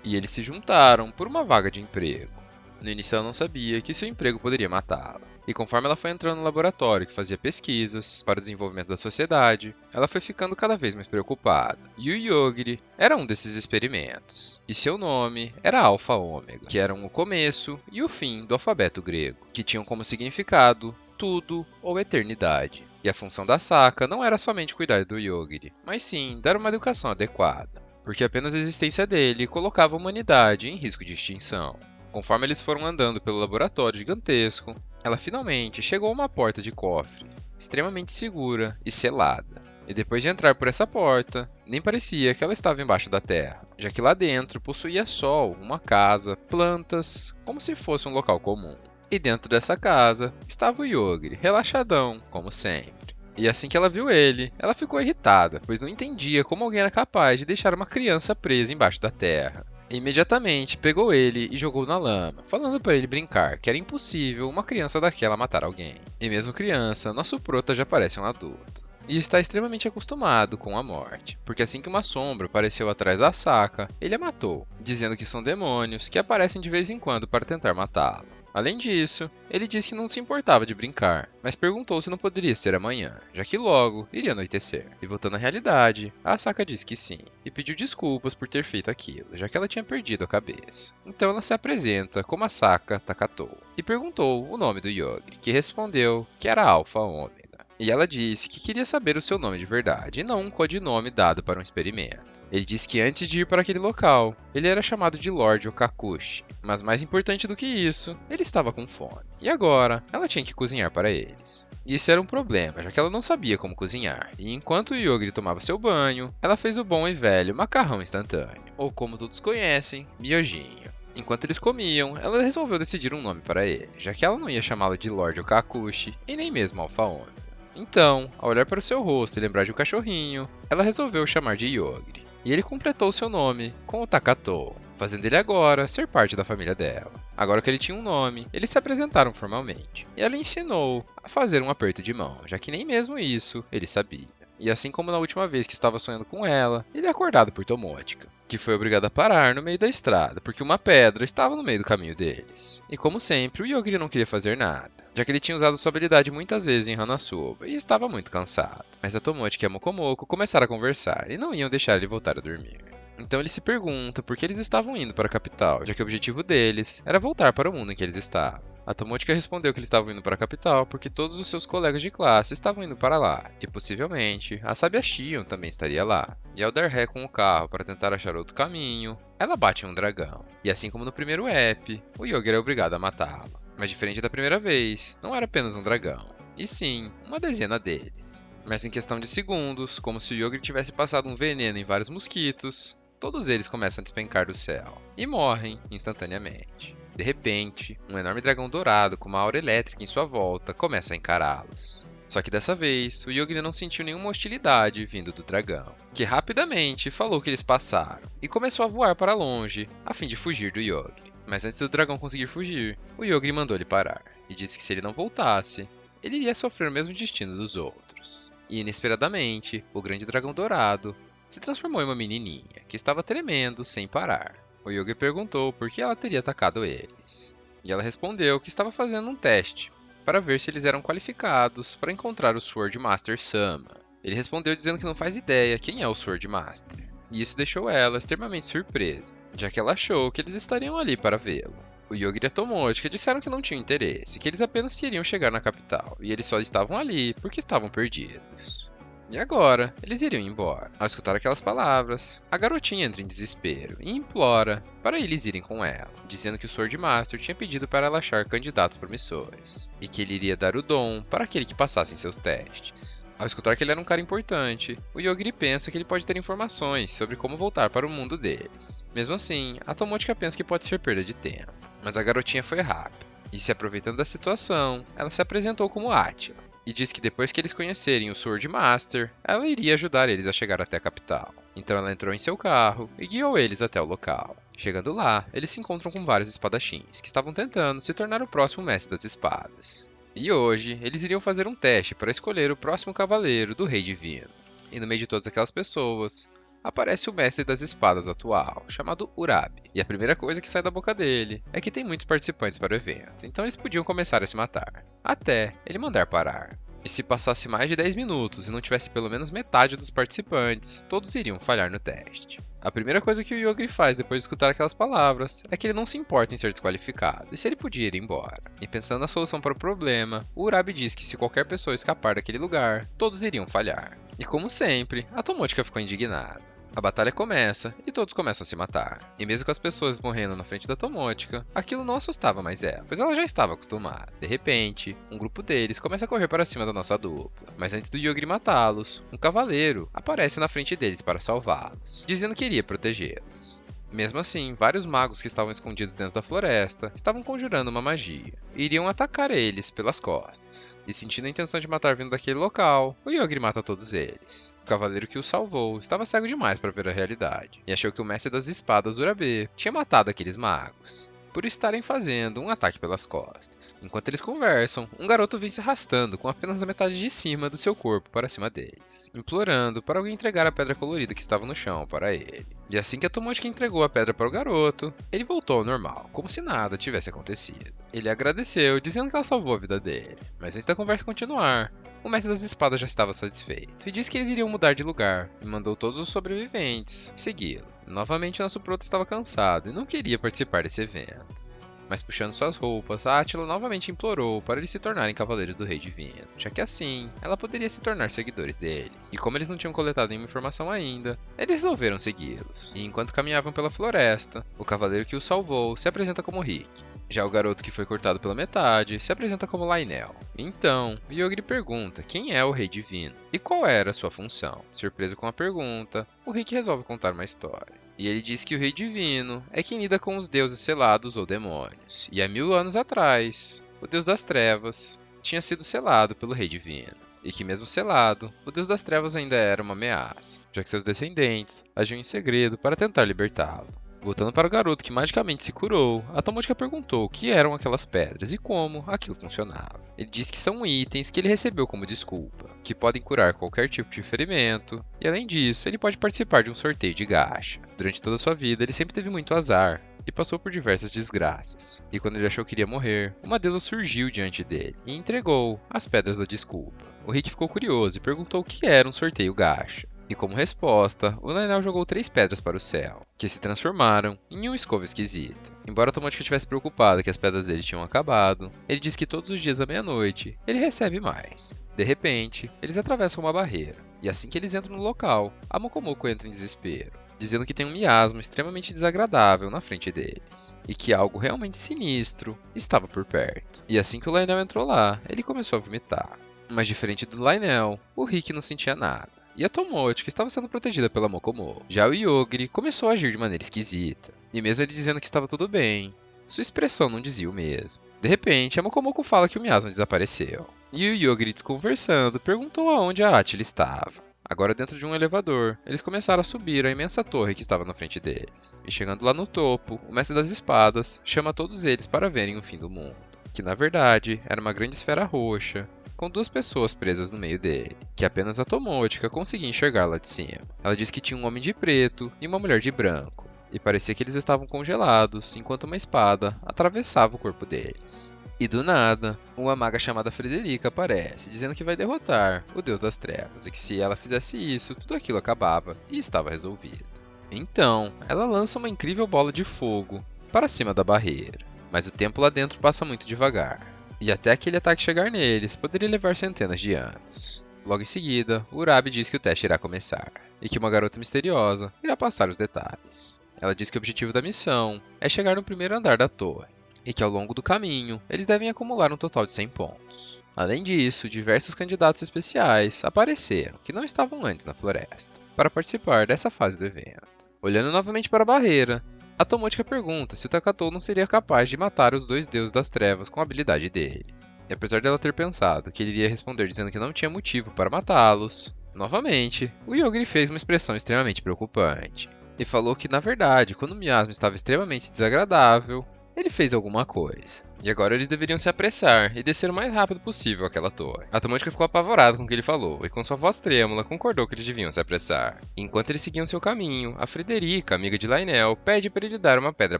E eles se juntaram por uma vaga de emprego. No início ela não sabia que seu emprego poderia matá-la. E conforme ela foi entrando no laboratório que fazia pesquisas para o desenvolvimento da sociedade, ela foi ficando cada vez mais preocupada. E o Yogiri era um desses experimentos. E seu nome era Alpha Ômega, que eram o começo e o fim do alfabeto grego, que tinham como significado tudo ou eternidade. E a função da Saka não era somente cuidar do Yogiri, mas sim dar uma educação adequada, porque apenas a existência dele colocava a humanidade em risco de extinção. Conforme eles foram andando pelo laboratório gigantesco, ela finalmente chegou a uma porta de cofre, extremamente segura e selada. E depois de entrar por essa porta, nem parecia que ela estava embaixo da terra, já que lá dentro possuía sol, uma casa, plantas, como se fosse um local comum. E dentro dessa casa estava o Yogiri, relaxadão, como sempre. E assim que ela viu ele, ela ficou irritada, pois não entendia como alguém era capaz de deixar uma criança presa embaixo da terra. E imediatamente pegou ele e jogou na lama, falando para ele brincar que era impossível uma criança daquela matar alguém. E mesmo criança, nosso prota já parece um adulto. E está extremamente acostumado com a morte, porque assim que uma sombra apareceu atrás da Saka, ele a matou, dizendo que são demônios que aparecem de vez em quando para tentar matá-lo. Além disso, ele disse que não se importava de brincar, mas perguntou se não poderia ser amanhã, já que logo iria anoitecer. E voltando à realidade, a Saka disse que sim, e pediu desculpas por ter feito aquilo, já que ela tinha perdido a cabeça. Então ela se apresenta como a Saka Takatou, e perguntou o nome do Yogiri, que respondeu que era Alpha Ômega. E ela disse que queria saber o seu nome de verdade, e não um codinome dado para um experimento. Ele disse que antes de ir para aquele local, ele era chamado de Lord Okakushi. Mas mais importante do que isso, ele estava com fome. E agora, ela tinha que cozinhar para eles. E isso era um problema, já que ela não sabia como cozinhar. E enquanto o Yogiri tomava seu banho, ela fez o bom e velho macarrão instantâneo. Ou como todos conhecem, miojinho. Enquanto eles comiam, ela resolveu decidir um nome para ele, já que ela não ia chamá-lo de Lord Okakushi e nem mesmo Alpha Ômega. Então, ao olhar para o seu rosto e lembrar de um cachorrinho, ela resolveu chamar de Yogiri. E ele completou seu nome com o Takatou, fazendo ele agora ser parte da família dela. Agora que ele tinha um nome, eles se apresentaram formalmente. E ela ensinou a fazer um aperto de mão, já que nem mesmo isso ele sabia. E assim como na última vez que estava sonhando com ela, ele é acordado por Tomotica, que foi obrigado a parar no meio da estrada, porque uma pedra estava no meio do caminho deles. E como sempre, o Yogiri não queria fazer nada, já que ele tinha usado sua habilidade muitas vezes em Hanasoba e estava muito cansado. Mas a Tomotica e a Mokomoko começaram a conversar e não iam deixar ele voltar a dormir. Então ele se pergunta por que eles estavam indo para a capital, já que o objetivo deles era voltar para o mundo em que eles estavam. A Tomotica respondeu que eles estavam indo para a capital porque todos os seus colegas de classe estavam indo para lá, e possivelmente a sábia Shion também estaria lá. E ao dar ré com o carro para tentar achar outro caminho, ela bate em um dragão. E assim como no primeiro app, o Yogiri é obrigado a matá-lo. Mas diferente da primeira vez, não era apenas um dragão, e sim uma dezena deles. Mas em questão de segundos, como se o Yogiri tivesse passado um veneno em vários mosquitos, todos eles começam a despencar do céu e morrem instantaneamente. De repente, um enorme dragão dourado com uma aura elétrica em sua volta começa a encará-los. Só que dessa vez, o Yogri não sentiu nenhuma hostilidade vindo do dragão, que rapidamente falou que eles passaram e começou a voar para longe a fim de fugir do Yogri. Mas antes do dragão conseguir fugir, o Yogri mandou ele parar e disse que se ele não voltasse, ele iria sofrer o mesmo destino dos outros. E inesperadamente, o grande dragão dourado se transformou em uma menininha que estava tremendo sem parar. O Yogri perguntou por que ela teria atacado eles. E ela respondeu que estava fazendo um teste para ver se eles eram qualificados para encontrar o Sword Master Sama. Ele respondeu dizendo que não faz ideia quem é o Sword Master. E isso deixou ela extremamente surpresa, já que ela achou que eles estariam ali para vê-lo. O Yogri e a Tomochika disseram que não tinham interesse, que eles apenas queriam chegar na capital, e eles só estavam ali porque estavam perdidos. E agora, eles iriam embora. Ao escutar aquelas palavras, a garotinha entra em desespero e implora para eles irem com ela, dizendo que o Sword Master tinha pedido para ela achar candidatos promissores, e que ele iria dar o dom para aquele que passasse em seus testes. Ao escutar que ele era um cara importante, o Yogri pensa que ele pode ter informações sobre como voltar para o mundo deles. Mesmo assim, a Tomochika pensa que pode ser perda de tempo, mas a garotinha foi rápida, e se aproveitando da situação, ela se apresentou como Átila, e disse que depois que eles conhecerem o Sword Master, ela iria ajudar eles a chegar até a capital. Então ela entrou em seu carro e guiou eles até o local. Chegando lá, eles se encontram com vários espadachins, que estavam tentando se tornar o próximo mestre das espadas. E hoje, eles iriam fazer um teste para escolher o próximo cavaleiro do Rei Divino. E no meio de todas aquelas pessoas, aparece o mestre das espadas atual, chamado Urabi. E a primeira coisa que sai da boca dele é que tem muitos participantes para o evento, então eles podiam começar a se matar, até ele mandar parar. E se passasse mais de 10 minutos e não tivesse pelo menos metade dos participantes, todos iriam falhar no teste. A primeira coisa que o Yogri faz depois de escutar aquelas palavras é que ele não se importa em ser desqualificado, e se ele podia ir embora. E pensando na solução para o problema, o Urabi diz que se qualquer pessoa escapar daquele lugar, todos iriam falhar. E como sempre, a Tomochika ficou indignada. A batalha começa e todos começam a se matar. E mesmo com as pessoas morrendo na frente da Tomochika, aquilo não assustava mais ela, pois ela já estava acostumada. De repente, um grupo deles começa a correr para cima da nossa dupla. Mas antes do Yogri matá-los, um cavaleiro aparece na frente deles para salvá-los, dizendo que iria protegê-los. Mesmo assim, vários magos que estavam escondidos dentro da floresta estavam conjurando uma magia e iriam atacar eles pelas costas. E sentindo a intenção de matar vindo daquele local, o Yogri mata todos eles. O cavaleiro que o salvou estava cego demais para ver a realidade e achou que o mestre das espadas, Urabe, tinha matado aqueles magos por estarem fazendo um ataque pelas costas. Enquanto eles conversam, um garoto vem se arrastando com apenas a metade de cima do seu corpo para cima deles, implorando para alguém entregar a pedra colorida que estava no chão para ele. E assim que a Tomochika entregou a pedra para o garoto, ele voltou ao normal, como se nada tivesse acontecido. Ele agradeceu, dizendo que ela salvou a vida dele, mas antes da conversa continuar, o mestre das espadas já estava satisfeito e disse que eles iriam mudar de lugar e mandou todos os sobreviventes segui-lo. Novamente, nosso proto estava cansado e não queria participar desse evento. Mas puxando suas roupas, a Átila novamente implorou para eles se tornarem cavaleiros do Rei Divino, já que assim, ela poderia se tornar seguidores deles. E como eles não tinham coletado nenhuma informação ainda, eles resolveram segui-los. E enquanto caminhavam pela floresta, o cavaleiro que os salvou se apresenta como Rick. Já o garoto que foi cortado pela metade se apresenta como Lionel. Então, Yogri pergunta quem é o Rei Divino e qual era a sua função. Surpreso com a pergunta, o Rick resolve contar uma história. E ele diz que o Rei Divino é quem lida com os deuses selados ou demônios. E há 1000 anos atrás, o Deus das Trevas tinha sido selado pelo Rei Divino. E que mesmo selado, o Deus das Trevas ainda era uma ameaça, já que seus descendentes agiam em segredo para tentar libertá-lo. Voltando para o garoto que magicamente se curou, a Tomochika perguntou o que eram aquelas pedras e como aquilo funcionava. Ele disse que são itens que ele recebeu como desculpa, que podem curar qualquer tipo de ferimento, e além disso, ele pode participar de um sorteio de gacha. Durante toda a sua vida, ele sempre teve muito azar e passou por diversas desgraças. E quando ele achou que iria morrer, uma deusa surgiu diante dele e entregou as pedras da desculpa. O Rick ficou curioso e perguntou o que era um sorteio gacha. E como resposta, o Lionel jogou 3 pedras para o céu, que se transformaram em uma escova esquisita. Embora a Tomochika estivesse preocupada que as pedras dele tinham acabado, ele diz que todos os dias à meia-noite ele recebe mais. De repente, eles atravessam uma barreira, e assim que eles entram no local, a Mokomoko entra em desespero, dizendo que tem um miasma extremamente desagradável na frente deles, e que algo realmente sinistro estava por perto. E assim que o Lionel entrou lá, ele começou a vomitar. Mas diferente do Lionel, o Rick não sentia nada. e a Tomochi, que estava sendo protegida pela Mokomo. Já o Yogiri começou a agir de maneira esquisita, e mesmo ele dizendo que estava tudo bem, sua expressão não dizia o mesmo. De repente, a Mokomoko fala que o Miasma desapareceu, e o Yogiri, desconversando, perguntou aonde a Atila estava. Agora dentro de um elevador, eles começaram a subir a imensa torre que estava na frente deles. E chegando lá no topo, o Mestre das Espadas chama todos eles para verem o fim do mundo, que na verdade era uma grande esfera roxa, com duas pessoas presas no meio dele, que apenas a Tomotica conseguia enxergar lá de cima. Ela disse que tinha um homem de preto e uma mulher de branco, e parecia que eles estavam congelados, enquanto uma espada atravessava o corpo deles. E do nada, uma maga chamada Frederica aparece, dizendo que vai derrotar o Deus das Trevas, e que se ela fizesse isso, tudo aquilo acabava e estava resolvido. Então, ela lança uma incrível bola de fogo para cima da barreira, mas o tempo lá dentro passa muito devagar, e até aquele ataque chegar neles poderia levar centenas de anos. Logo em seguida, Urabi diz que o teste irá começar, e que uma garota misteriosa irá passar os detalhes. Ela diz que o objetivo da missão é chegar no primeiro andar da torre, e que ao longo do caminho, eles devem acumular um total de 100 pontos. Além disso, diversos candidatos especiais apareceram, que não estavam antes na floresta, para participar dessa fase do evento. Olhando novamente para a barreira, a Tomotica pergunta se o Takatou não seria capaz de matar os dois deuses das trevas com a habilidade dele. E apesar dela ter pensado que ele iria responder dizendo que não tinha motivo para matá-los, novamente, o Yogiri fez uma expressão extremamente preocupante, e falou que, na verdade, quando o miasma estava extremamente desagradável, ele fez alguma coisa. E agora eles deveriam se apressar e descer o mais rápido possível aquela torre. A Tomotica ficou apavorada com o que ele falou e com sua voz trêmula concordou que eles deviam se apressar. Enquanto eles seguiam seu caminho, a Frederica, amiga de Lionel, pede para ele dar uma pedra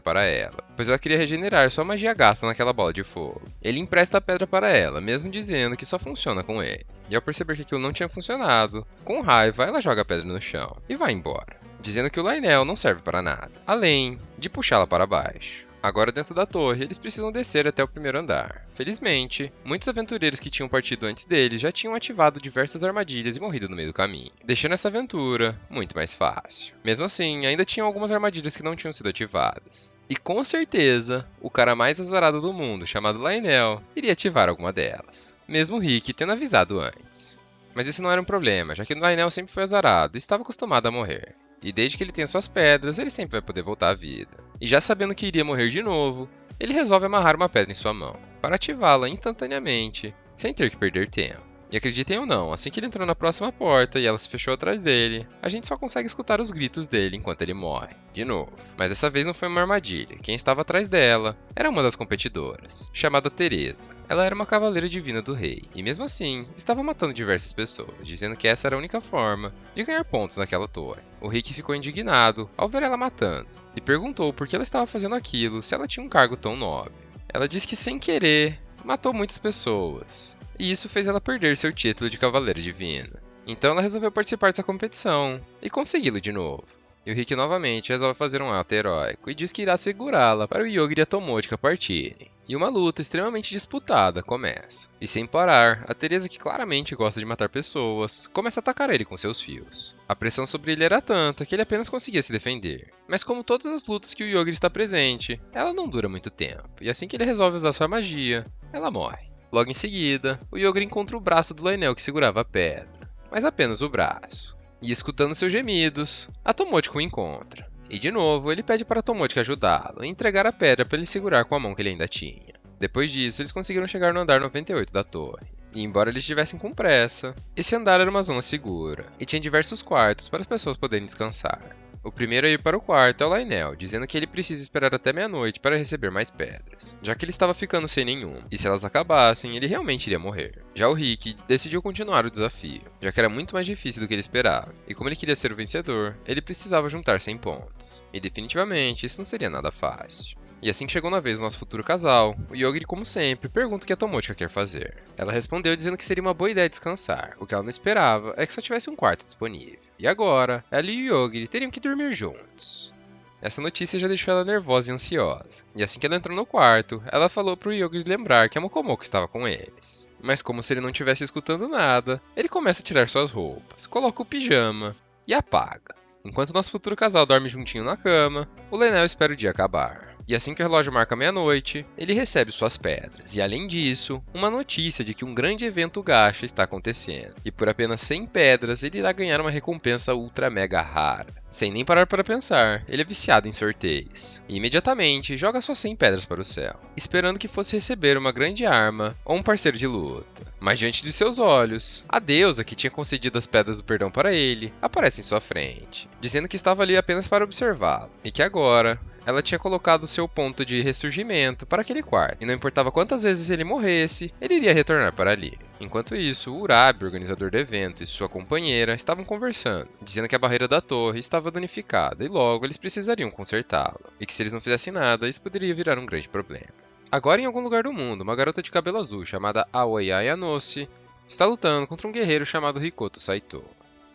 para ela, pois ela queria regenerar sua magia gasta naquela bola de fogo. Ele empresta a pedra para ela, mesmo dizendo que só funciona com ele. E ao perceber que aquilo não tinha funcionado, com raiva ela joga a pedra no chão e vai embora, dizendo que o Lionel não serve para nada, além de puxá-la para baixo. Agora dentro da torre, eles precisam descer até o primeiro andar. Felizmente, muitos aventureiros que tinham partido antes deles já tinham ativado diversas armadilhas e morrido no meio do caminho, deixando essa aventura muito mais fácil. Mesmo assim, ainda tinham algumas armadilhas que não tinham sido ativadas. E com certeza, o cara mais azarado do mundo, chamado Lionel, iria ativar alguma delas, mesmo o Rick tendo avisado antes. Mas isso não era um problema, já que o Lionel sempre foi azarado e estava acostumado a morrer. E desde que ele tenha suas pedras, ele sempre vai poder voltar à vida. E já sabendo que iria morrer de novo, ele resolve amarrar uma pedra em sua mão, para ativá-la instantaneamente, sem ter que perder tempo. E acreditem ou não, assim que ele entrou na próxima porta e ela se fechou atrás dele, a gente só consegue escutar os gritos dele enquanto ele morre, de novo. Mas dessa vez não foi uma armadilha, quem estava atrás dela era uma das competidoras, chamada Teresa. Ela era uma cavaleira divina do rei, e mesmo assim, estava matando diversas pessoas, dizendo que essa era a única forma de ganhar pontos naquela torre. O Rick ficou indignado ao ver ela matando, e perguntou por que ela estava fazendo aquilo se ela tinha um cargo tão nobre. Ela disse que sem querer, matou muitas pessoas, e isso fez ela perder seu título de Cavaleira Divina. Então ela resolveu participar dessa competição, e consegui-lo de novo. E o Rick novamente resolve fazer um ato heróico e diz que irá segurá-la para o Yogiri e a Tomotica partirem. E uma luta extremamente disputada começa. E sem parar, a Teresa, que claramente gosta de matar pessoas, começa a atacar ele com seus fios. A pressão sobre ele era tanta que ele apenas conseguia se defender. Mas como todas as lutas que o Yogiri está presente, ela não dura muito tempo. E assim que ele resolve usar sua magia, ela morre. Logo em seguida, o Yogiri encontra o braço do Lionel que segurava a pedra, mas apenas o braço. E escutando seus gemidos, a Tomotica o encontra. E de novo, ele pede para a Tomotica ajudá-lo e entregar a pedra para ele segurar com a mão que ele ainda tinha. Depois disso, eles conseguiram chegar no andar 98 da torre. E embora eles estivessem com pressa, esse andar era uma zona segura, e tinha diversos quartos para as pessoas poderem descansar. O primeiro a ir para o quarto é o Lionel, dizendo que ele precisa esperar até meia-noite para receber mais pedras, já que ele estava ficando sem nenhum, e se elas acabassem, ele realmente iria morrer. Já o Rick decidiu continuar o desafio, já que era muito mais difícil do que ele esperava, e como ele queria ser o vencedor, ele precisava juntar 100 pontos. E definitivamente isso não seria nada fácil. E assim que chegou na vez do nosso futuro casal, o Yogiri, como sempre, pergunta o que a Tomotica quer fazer. Ela respondeu dizendo que seria uma boa ideia descansar, o que ela não esperava é que só tivesse um quarto disponível. E agora, ela e o Yogiri teriam que dormir juntos. Essa notícia já deixou ela nervosa e ansiosa. E assim que ela entrou no quarto, ela falou pro Yogiri lembrar que a Mokomoko estava com eles. Mas como se ele não estivesse escutando nada, ele começa a tirar suas roupas, coloca o pijama e apaga. Enquanto nosso futuro casal dorme juntinho na cama, o Lionel espera o dia acabar. E assim que o relógio marca meia-noite, ele recebe suas pedras. E além disso, uma notícia de que um grande evento gacha está acontecendo. E por apenas 100 pedras, ele irá ganhar uma recompensa ultra mega rara. Sem nem parar para pensar, ele é viciado em sorteios. E imediatamente joga suas 100 pedras para o céu, esperando que fosse receber uma grande arma ou um parceiro de luta. Mas diante de seus olhos, a deusa que tinha concedido as pedras do perdão para ele aparece em sua frente, dizendo que estava ali apenas para observá-lo e que agora ela tinha colocado seu ponto de ressurgimento para aquele quarto, e não importava quantas vezes ele morresse, ele iria retornar para ali. Enquanto isso, Urabi, organizador do evento, e sua companheira estavam conversando, dizendo que a barreira da torre estava danificada e logo eles precisariam consertá-la, e que se eles não fizessem nada, isso poderia virar um grande problema. Agora, em algum lugar do mundo, uma garota de cabelo azul chamada Aoi Ayanoshi está lutando contra um guerreiro chamado Rikoto Saito.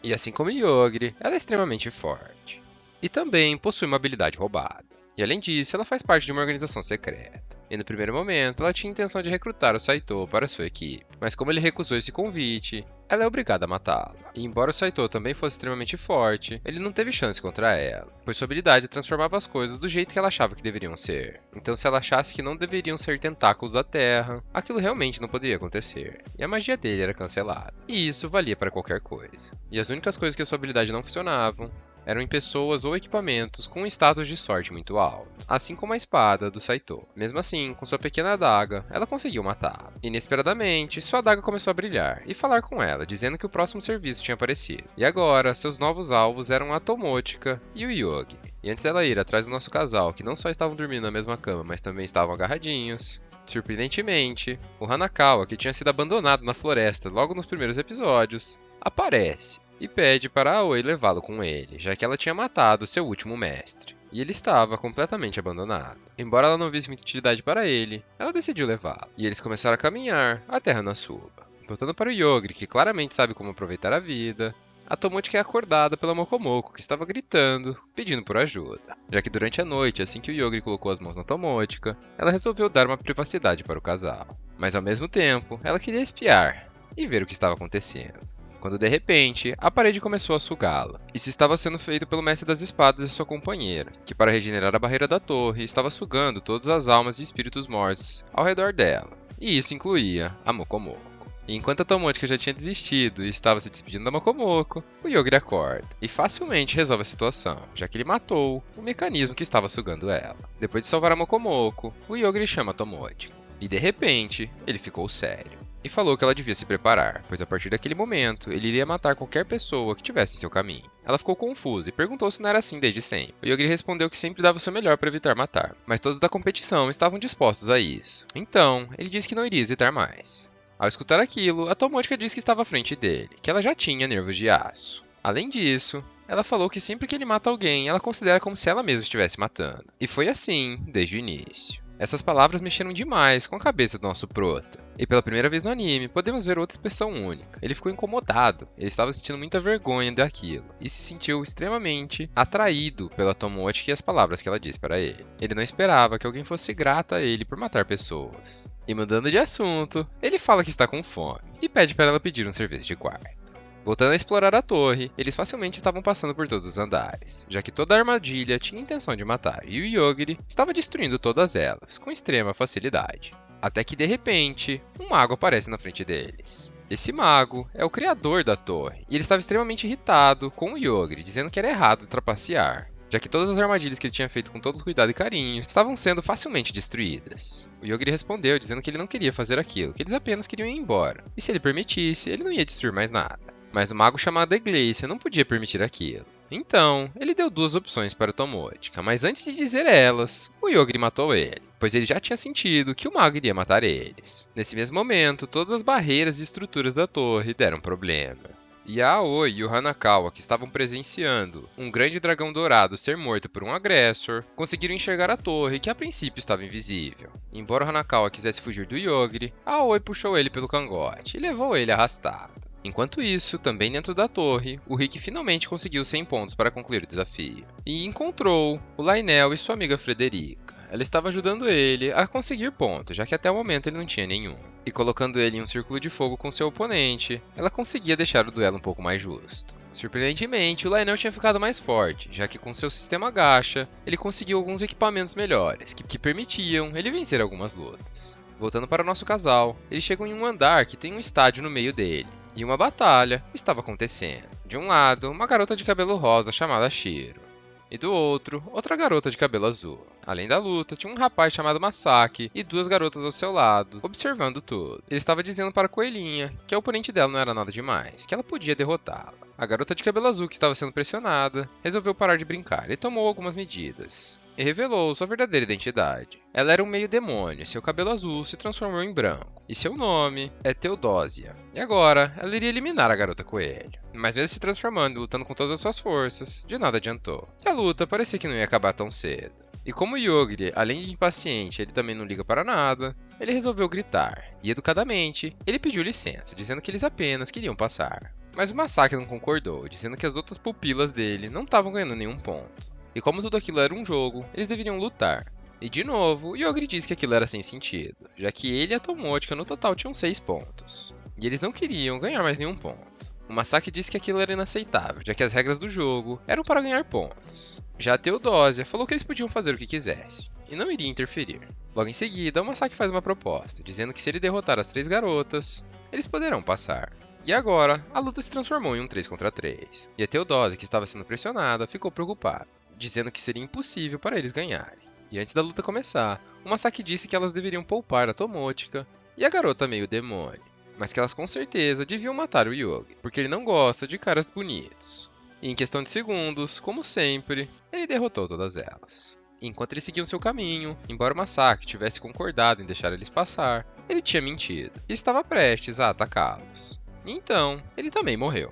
E assim como Yogiri, ela é extremamente forte. E também possui uma habilidade roubada. E além disso, ela faz parte de uma organização secreta. E no primeiro momento, ela tinha a intenção de recrutar o Saito para sua equipe. Mas como ele recusou esse convite, ela é obrigada a matá-lo. E embora o Saito também fosse extremamente forte, ele não teve chance contra ela, pois sua habilidade transformava as coisas do jeito que ela achava que deveriam ser. Então se ela achasse que não deveriam ser tentáculos da Terra, aquilo realmente não poderia acontecer. E a magia dele era cancelada. E isso valia para qualquer coisa. E as únicas coisas que a sua habilidade não funcionavam eram em pessoas ou equipamentos com um status de sorte muito alto, assim como a espada do Saito. Mesmo assim, com sua pequena adaga, ela conseguiu matá-lo. Inesperadamente, sua adaga começou a brilhar e falar com ela, dizendo que o próximo serviço tinha aparecido. E agora, seus novos alvos eram a Tomochika e o Yogi. E antes dela ir atrás do nosso casal, que não só estavam dormindo na mesma cama, mas também estavam agarradinhos, surpreendentemente, o Hanakawa, que tinha sido abandonado na floresta logo nos primeiros episódios, aparece e pede para Aoi levá-lo com ele, já que ela tinha matado seu último mestre. E ele estava completamente abandonado. Embora ela não visse muita utilidade para ele, ela decidiu levá-lo. E eles começaram a caminhar até Hanazuba. Voltando para o Yogiri, que claramente sabe como aproveitar a vida, a Tomochika é acordada pela Mokomoko, que estava gritando, pedindo por ajuda. Já que durante a noite, assim que o Yogiri colocou as mãos na Tomochika, ela resolveu dar uma privacidade para o casal. Mas ao mesmo tempo, ela queria espiar e ver o que estava acontecendo. Quando de repente, a parede começou a sugá-la. Isso estava sendo feito pelo mestre das espadas e sua companheira, que para regenerar a barreira da torre, estava sugando todas as almas e espíritos mortos ao redor dela. E isso incluía a Mokomoko. E enquanto a Tomochika já tinha desistido e estava se despedindo da Mokomoko, o Yogiri acorda e facilmente resolve a situação, já que ele matou o mecanismo que estava sugando ela. Depois de salvar a Mokomoko, o Yogiri chama a Tomochika. E de repente, ele ficou sério e falou que ela devia se preparar, pois a partir daquele momento ele iria matar qualquer pessoa que tivesse em seu caminho. Ela ficou confusa e perguntou se não era assim desde sempre. O Yogiri respondeu que sempre dava o seu melhor para evitar matar, mas todos da competição estavam dispostos a isso. Então, ele disse que não iria hesitar mais. Ao escutar aquilo, a Tomochika disse que estava à frente dele, que ela já tinha nervos de aço. Além disso, ela falou que sempre que ele mata alguém, ela considera como se ela mesma estivesse matando. E foi assim desde o início. Essas palavras mexeram demais com a cabeça do nosso prota. E pela primeira vez no anime, podemos ver outra expressão única. Ele ficou incomodado, ele estava sentindo muita vergonha daquilo, e se sentiu extremamente atraído pela Tomochika e as palavras que ela disse para ele. Ele não esperava que alguém fosse grata a ele por matar pessoas. E mudando de assunto, ele fala que está com fome, e pede para ela pedir um serviço de quarto. Voltando a explorar a torre, eles facilmente estavam passando por todos os andares, já que toda a armadilha tinha intenção de matar, e o Yogiri estava destruindo todas elas, com extrema facilidade. Até que de repente, um mago aparece na frente deles. Esse mago é o criador da torre, e ele estava extremamente irritado com o Yogiri, dizendo que era errado trapacear, já que todas as armadilhas que ele tinha feito com todo cuidado e carinho estavam sendo facilmente destruídas. O Yogiri respondeu dizendo que ele não queria fazer aquilo, que eles apenas queriam ir embora, e se ele permitisse, ele não ia destruir mais nada. Mas o mago chamado Egleicia não podia permitir aquilo. Então, ele deu duas opções para Tomochika, mas antes de dizer elas, o Yogiri matou ele, pois ele já tinha sentido que o mago iria matar eles. Nesse mesmo momento, todas as barreiras e estruturas da torre deram problema. E a Aoi e o Hanakawa, que estavam presenciando um grande dragão dourado ser morto por um agressor, conseguiram enxergar a torre, que a princípio estava invisível. Embora o Hanakawa quisesse fugir do Yogiri, a Aoi puxou ele pelo cangote e levou ele arrastado. Enquanto isso, também dentro da torre, o Rick finalmente conseguiu 100 pontos para concluir o desafio. E encontrou o Lionel e sua amiga Frederica. Ela estava ajudando ele a conseguir pontos, já que até o momento ele não tinha nenhum. E colocando ele em um círculo de fogo com seu oponente, ela conseguia deixar o duelo um pouco mais justo. Surpreendentemente, o Lionel tinha ficado mais forte, já que com seu sistema gacha, ele conseguiu alguns equipamentos melhores, que permitiam ele vencer algumas lutas. Voltando para o nosso casal, eles chegam em um andar que tem um estádio no meio dele, e uma batalha estava acontecendo. De um lado, uma garota de cabelo rosa chamada Shiro, e do outro, outra garota de cabelo azul. Além da luta, tinha um rapaz chamado Masaki e duas garotas ao seu lado, observando tudo. Ele estava dizendo para a Coelhinha que a oponente dela não era nada demais, que ela podia derrotá-la. A garota de cabelo azul, que estava sendo pressionada, resolveu parar de brincar e tomou algumas medidas. E revelou sua verdadeira identidade. Ela era um meio demônio, seu cabelo azul se transformou em branco, e seu nome é Teodósia. E agora, ela iria eliminar a garota coelho. Mas mesmo se transformando e lutando com todas as suas forças, de nada adiantou. E a luta parecia que não ia acabar tão cedo. E como o Yogiri, além de impaciente, ele também não liga para nada, ele resolveu gritar. E educadamente, ele pediu licença, dizendo que eles apenas queriam passar. Mas o Masaki não concordou, dizendo que as outras pupilas dele não estavam ganhando nenhum ponto. E como tudo aquilo era um jogo, eles deveriam lutar. E de novo, o Yogiri disse que aquilo era sem sentido, já que ele e a Tomotica no total tinham 6 pontos. E eles não queriam ganhar mais nenhum ponto. O Masaki disse que aquilo era inaceitável, já que as regras do jogo eram para ganhar pontos. Já a Teodósia falou que eles podiam fazer o que quisessem, e não iria interferir. Logo em seguida, o Masaki faz uma proposta, dizendo que se ele derrotar as 3 garotas, eles poderão passar. E agora, a luta se transformou em um 3 contra 3, e a Teodósia, que estava sendo pressionada, ficou preocupada, dizendo que seria impossível para eles ganharem. E antes da luta começar, o Masaki disse que elas deveriam poupar a Tomotica e a garota meio demônio, mas que elas com certeza deviam matar o Yogi, porque ele não gosta de caras bonitos. E em questão de segundos, como sempre, ele derrotou todas elas. Enquanto eles seguiam seu caminho, embora o Masaki tivesse concordado em deixar eles passar, ele tinha mentido e estava prestes a atacá-los. Então, ele também morreu.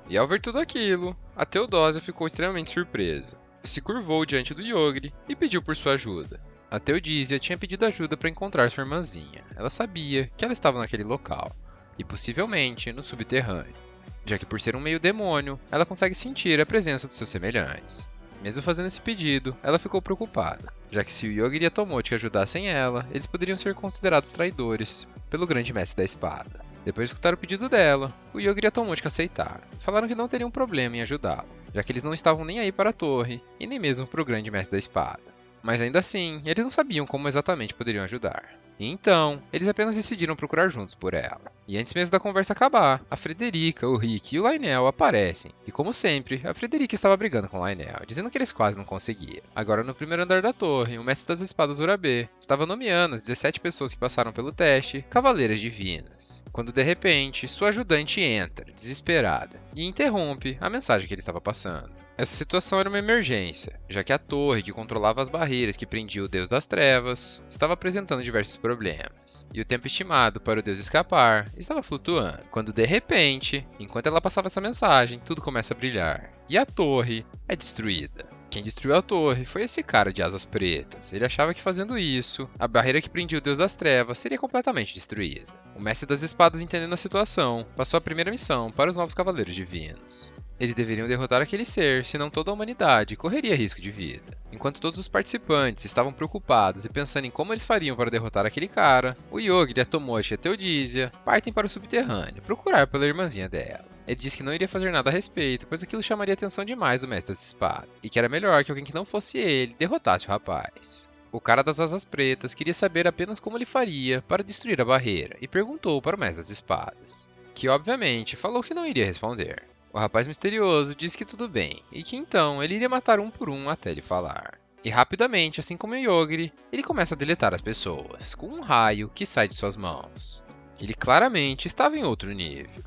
E ao ver tudo aquilo, a Teodósia ficou extremamente surpresa. Se curvou diante do Yogiri e pediu por sua ajuda. A Teodísia tinha pedido ajuda para encontrar sua irmãzinha. Ela sabia que ela estava naquele local, e possivelmente no subterrâneo, já que por ser um meio demônio, ela consegue sentir a presença dos seus semelhantes. Mesmo fazendo esse pedido, ela ficou preocupada, já que se o Yogiri e a Tomotica ajudassem ela, eles poderiam ser considerados traidores pelo grande mestre da espada. Depois de escutar o pedido dela, o Yogiri e a Tomotica aceitaram. Falaram que não teriam problema em ajudá-lo, já que eles não estavam nem aí para a torre, e nem mesmo para o grande mestre da espada. Mas ainda assim, eles não sabiam como exatamente poderiam ajudar. E então, eles apenas decidiram procurar juntos por ela. E antes mesmo da conversa acabar, a Frederica, o Rick e o Lionel aparecem. E como sempre, a Frederica estava brigando com o Lionel, dizendo que eles quase não conseguiam. Agora no primeiro andar da torre, o mestre das espadas Urabe estava nomeando as 17 pessoas que passaram pelo teste Cavaleiras Divinas. Quando de repente, sua ajudante entra, desesperada, e interrompe a mensagem que ele estava passando. Essa situação era uma emergência, já que a torre que controlava as barreiras que prendiam o Deus das Trevas estava apresentando diversos problemas, e o tempo estimado para o Deus escapar estava flutuando, quando de repente, enquanto ela passava essa mensagem, tudo começa a brilhar, e a torre é destruída. Quem destruiu a torre foi esse cara de asas pretas. Ele achava que fazendo isso, a barreira que prendia o Deus das Trevas seria completamente destruída. O Mestre das Espadas, entendendo a situação, passou a primeira missão para os novos Cavaleiros Divinos. Eles deveriam derrotar aquele ser, senão toda a humanidade correria risco de vida. Enquanto todos os participantes estavam preocupados e pensando em como eles fariam para derrotar aquele cara, o Yogiri, a Tomochi e a Teodísia partem para o subterrâneo procurar pela irmãzinha dela. Ele disse que não iria fazer nada a respeito, pois aquilo chamaria a atenção demais do Mestre das Espadas, e que era melhor que alguém que não fosse ele derrotasse o rapaz. O cara das asas pretas queria saber apenas como ele faria para destruir a barreira, e perguntou para o Mestre das Espadas, que obviamente falou que não iria responder. O rapaz misterioso disse que tudo bem, e que então ele iria matar um por um até ele falar. E rapidamente, assim como o Yogiri, ele começa a deletar as pessoas, com um raio que sai de suas mãos. Ele claramente estava em outro nível.